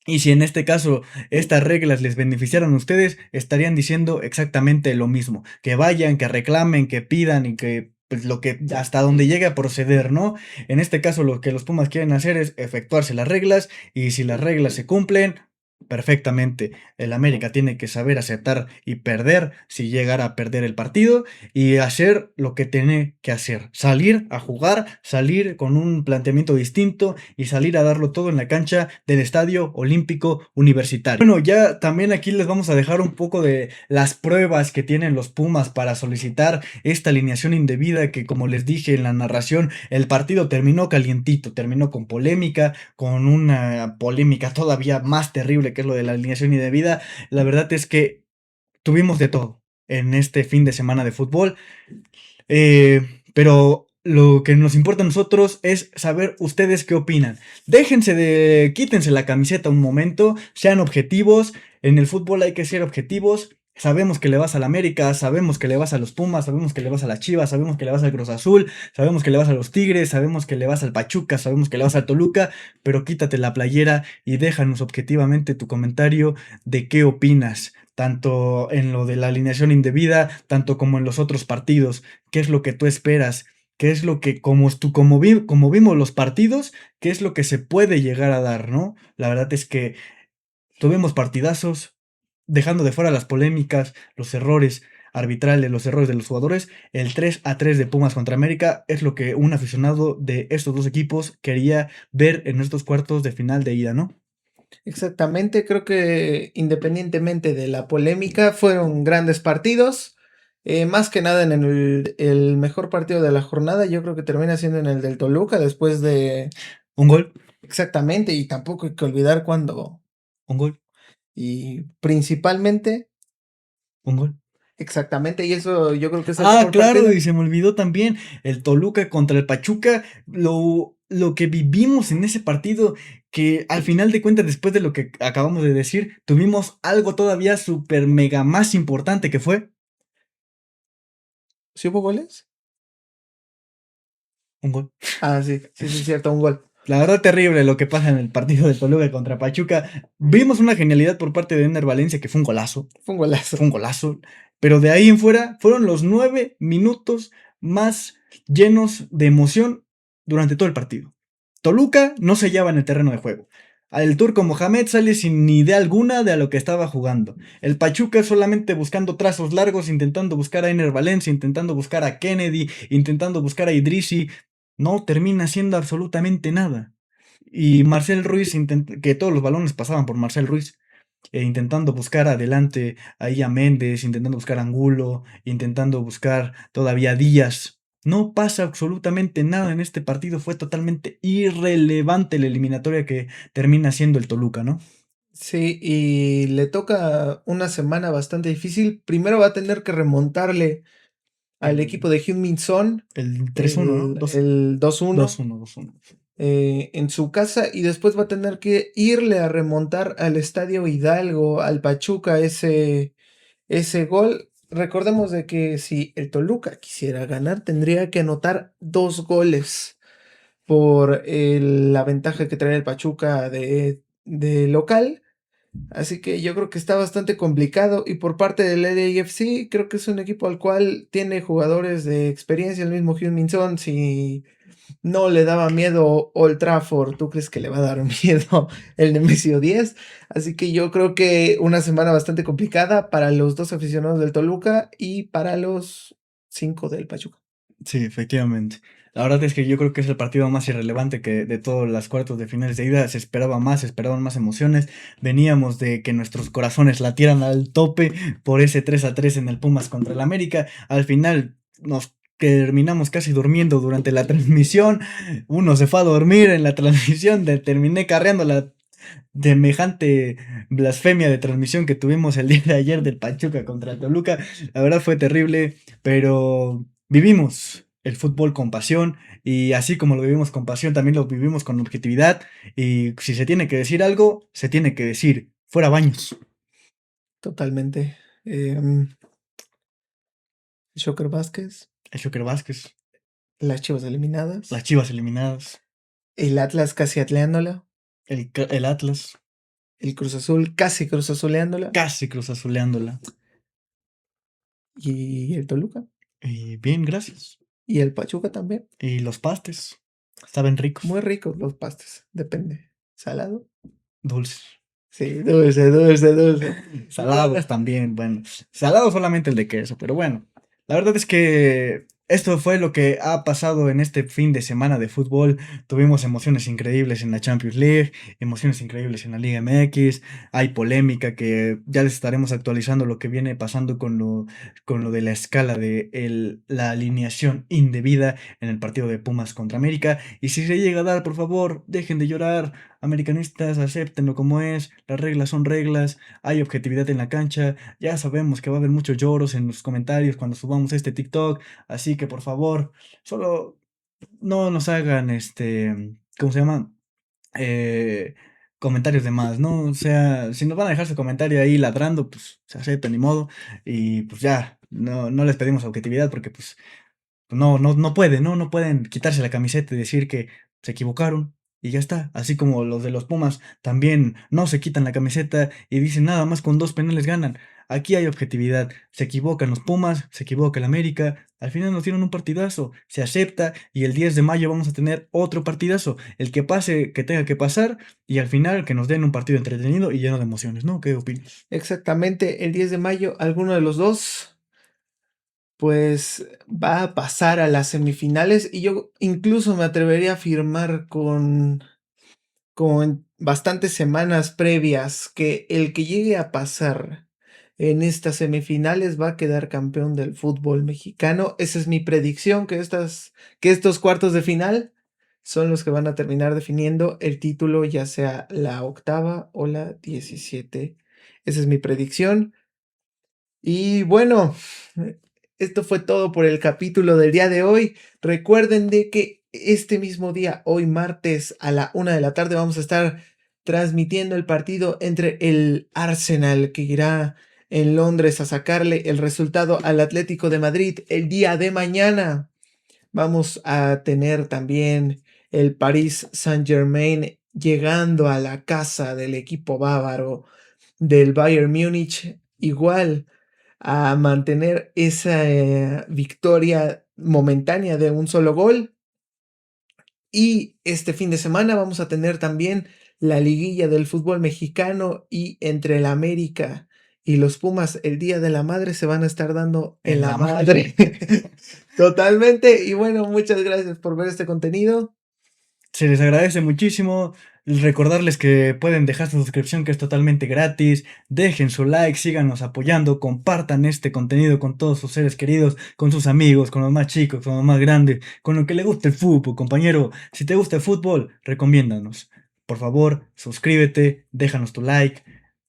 B: Y si en este caso estas reglas les beneficiaron a ustedes, estarían diciendo exactamente lo mismo. Que vayan, que reclamen, que pidan y que pues, lo que hasta donde llegue a proceder, ¿no? En este caso lo que los Pumas quieren hacer es efectuarse las reglas y si las reglas se cumplen, perfectamente. El América tiene que saber aceptar y perder si llegara a perder el partido y hacer lo que tiene que hacer. Salir a jugar, salir con un planteamiento distinto y salir a darlo todo en la cancha del Estadio Olímpico Universitario. Bueno, ya también aquí les vamos a dejar un poco de las pruebas que tienen los Pumas para solicitar esta alineación indebida que como les dije en la narración, el partido terminó calientito, terminó con polémica, con una polémica todavía más terrible que es lo de la alineación indebida. La verdad es que tuvimos de todo en este fin de semana de fútbol. Pero lo que nos importa a nosotros es saber ustedes qué opinan. Quítense la camiseta un momento, sean objetivos. En el fútbol hay que ser objetivos. Sabemos que le vas al América, sabemos que le vas a los Pumas, sabemos que le vas a las Chivas, sabemos que le vas al Cruz Azul, sabemos que le vas a los Tigres, sabemos que le vas al Pachuca, sabemos que le vas al Toluca, pero quítate la playera y déjanos objetivamente tu comentario de qué opinas, tanto en lo de la alineación indebida, tanto como en los otros partidos, qué es lo que tú esperas, qué es lo que, como vimos los partidos, qué es lo que se puede llegar a dar, ¿no? La verdad es que tuvimos partidazos, dejando de fuera las polémicas, los errores arbitrales, los errores de los jugadores. El 3-3 de Pumas contra América es lo que un aficionado de estos dos equipos quería ver en estos cuartos de final de ida, ¿no?
A: Exactamente, creo que independientemente de la polémica, fueron grandes partidos. Más que nada en el mejor partido de la jornada, yo creo que termina siendo en el del Toluca, después de...
B: Un gol,
A: Exactamente, y tampoco hay que olvidar cuando...
B: un gol,
A: Y principalmente,
B: un gol.
A: exactamente, y eso yo creo que es el
B: Ah,
A: mejor
B: claro,
A: partido.
B: y se me olvidó también el Toluca contra el Pachuca, lo que vivimos en ese partido, que al final de cuentas, después de lo que acabamos de decir, tuvimos algo todavía súper mega más importante que fue
A: ¿Sí hubo goles?
B: un gol.
A: Ah, sí, sí, sí, cierto, un gol.
B: La verdad terrible lo que pasa en el partido de Toluca contra Pachuca. Vimos una genialidad por parte de Ener Valencia que
A: Fue un golazo.
B: fue un golazo, pero de ahí en fuera fueron los 9 minutos más llenos de emoción durante todo el partido. Toluca no se hallaba en el terreno de juego. El turco Mohamed sale sin ni idea alguna de a lo que estaba jugando. El Pachuca solamente buscando trazos largos, intentando buscar a Ener Valencia, intentando buscar a Kennedy, intentando buscar a Idrisi. No termina haciendo absolutamente nada. Y Marcel Ruiz, que todos los balones pasaban por Marcel Ruiz, intentando buscar adelante ahí a Méndez, intentando buscar a Angulo, intentando buscar todavía a Díaz. No pasa absolutamente nada en este partido, fue totalmente irrelevante la eliminatoria que termina siendo el Toluca, ¿no?
A: Sí, y le toca una semana bastante difícil. Primero va a tener que remontarle al
B: El,
A: equipo de Heung-min Son
B: el 3-1, ¿no?
A: el 2-1
B: 2-1, 2-1.
A: en su casa y después va a tener que irle a remontar al Estadio Hidalgo, al Pachuca, ese gol. Recordemos de que si el Toluca quisiera ganar, tendría que anotar 2 goles por la ventaja que trae el Pachuca de local. Así que yo creo que está bastante complicado. Y por parte del LAFC, creo que es un equipo al cual tiene jugadores de experiencia. El mismo Heung-min Son, si no le daba miedo Old Trafford, ¿tú crees que le va a dar miedo el Nemesio 10? Así que yo creo que una semana bastante complicada para los dos aficionados del Toluca y para los 5 del Pachuca.
B: Sí, efectivamente. La verdad es que yo creo que es el partido más irrelevante que de todos las cuartos de finales de ida. Se esperaba más, se esperaban más emociones. Veníamos de que nuestros corazones latieran al tope por ese 3-3 en el Pumas contra el América. Al final nos terminamos casi durmiendo durante la transmisión. Uno se fue a dormir en la transmisión. Terminé carreando la semejante blasfemia de transmisión que tuvimos el día de ayer del Pachuca contra el Toluca. La verdad fue terrible, pero vivimos el fútbol con pasión y así como lo vivimos con pasión, también lo vivimos con objetividad y si se tiene que decir algo, se tiene que decir, fuera Baños.
A: Totalmente. Joker Vázquez,
B: El Joker Vázquez,
A: las Chivas
B: las
A: eliminadas,
B: Chivas eliminadas,
A: el Atlas casi atleándola,
B: el Atlas
A: el Cruz Azul casi Cruz Azuleándola
B: casi Cruz Azuleándola.
A: y el Toluca
B: Y bien, gracias.
A: y el Pachuca también.
B: Y los pastes, estaban
A: Muy
B: ricos,
A: ricos los pastes, depende. ¿Salado?
B: dulces.
A: Sí, dulce, dulce, dulce.
B: Salados también, bueno. Salado solamente el de queso, pero bueno. La verdad es que esto fue lo que ha pasado en este fin de semana de fútbol. Tuvimos emociones increíbles en la Champions League, emociones increíbles en la Liga MX. Hay polémica que ya les estaremos actualizando lo que viene pasando con lo de la escala de la alineación indebida en el partido de Pumas contra América. Y si se llega a dar, por favor, dejen de llorar. Americanistas, acéptenlo como es. Las reglas son reglas. Hay objetividad en la cancha. Ya sabemos que va a haber muchos lloros en los comentarios cuando subamos este TikTok. Así que por favor, solo no nos hagan ¿cómo se llama? Eh, comentarios de más, ¿no? O sea, si nos van a dejar su comentario ahí ladrando, pues se acepta, ni modo. Y pues ya, no les pedimos objetividad porque pues no pueden, ¿no? No pueden quitarse la camiseta y decir que se equivocaron y ya está. Así como los de los Pumas también no se quitan la camiseta y dicen nada más con 2 penales ganan. Aquí hay objetividad. Se equivocan los Pumas, se equivoca el América. Al final nos dieron un partidazo. Se acepta y el 10 de mayo vamos a tener otro partidazo. El que pase, que tenga que pasar y al final que nos den un partido entretenido y lleno de emociones, ¿no? ¿Qué opinas?
A: Exactamente, el 10 de mayo, alguno de los dos, pues va a pasar a las semifinales y yo incluso me atrevería a afirmar con bastantes semanas previas que el que llegue a pasar en estas semifinales va a quedar campeón del fútbol mexicano. Esa es mi predicción, que estos cuartos de final son los que van a terminar definiendo el título, ya sea la octava o la 17. Esa es mi predicción. Y bueno, esto fue todo por el capítulo del día de hoy. Recuerden de que este mismo día, hoy martes a la 1 de la tarde, vamos a estar transmitiendo el partido entre el Arsenal, que irá en Londres a sacarle el resultado al Atlético de Madrid el día de mañana. Vamos a tener también el Paris Saint-Germain llegando a la casa del equipo bávaro del Bayern Múnich, igual a mantener esa victoria momentánea de un solo gol. Y este fin de semana vamos a tener también la liguilla del fútbol mexicano y entre el América y los Pumas el Día de la Madre se van a estar dando en
B: En
A: la
B: la madre.
A: madre. Totalmente. Y bueno, muchas gracias por ver este contenido.
B: Se les agradece muchísimo. Recordarles que pueden dejar su suscripción que es totalmente gratis. Dejen su like, síganos apoyando, compartan este contenido con todos sus seres queridos, con sus amigos, con los más chicos, con los más grandes, con lo que le guste el fútbol, compañero. Si te gusta el fútbol, recomiéndanos. Por favor, suscríbete, déjanos tu like.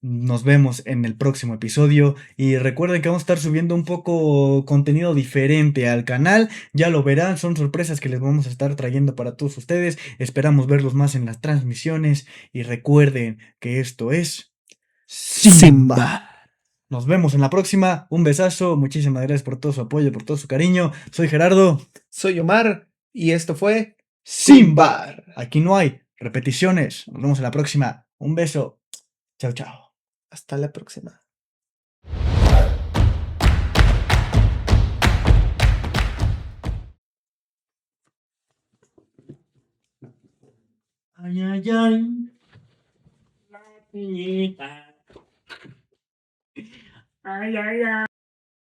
B: Nos vemos en el próximo episodio y recuerden que vamos a estar subiendo un poco contenido diferente al canal. Ya lo verán, son sorpresas que les vamos a estar trayendo para todos ustedes. Esperamos verlos más en las transmisiones y recuerden que esto es
A: Simba.
B: Simba. Nos vemos en la próxima. Un besazo. Muchísimas gracias por todo su apoyo, por todo su cariño. Soy Gerardo.
A: Soy Omar y esto fue
B: Simba.
A: Simba.
B: Aquí no hay repeticiones. Nos vemos en la próxima. Un beso. Chao, chao.
A: Hasta la próxima.
C: Ay, ay, ay, la piñita. Ay, ay, ay.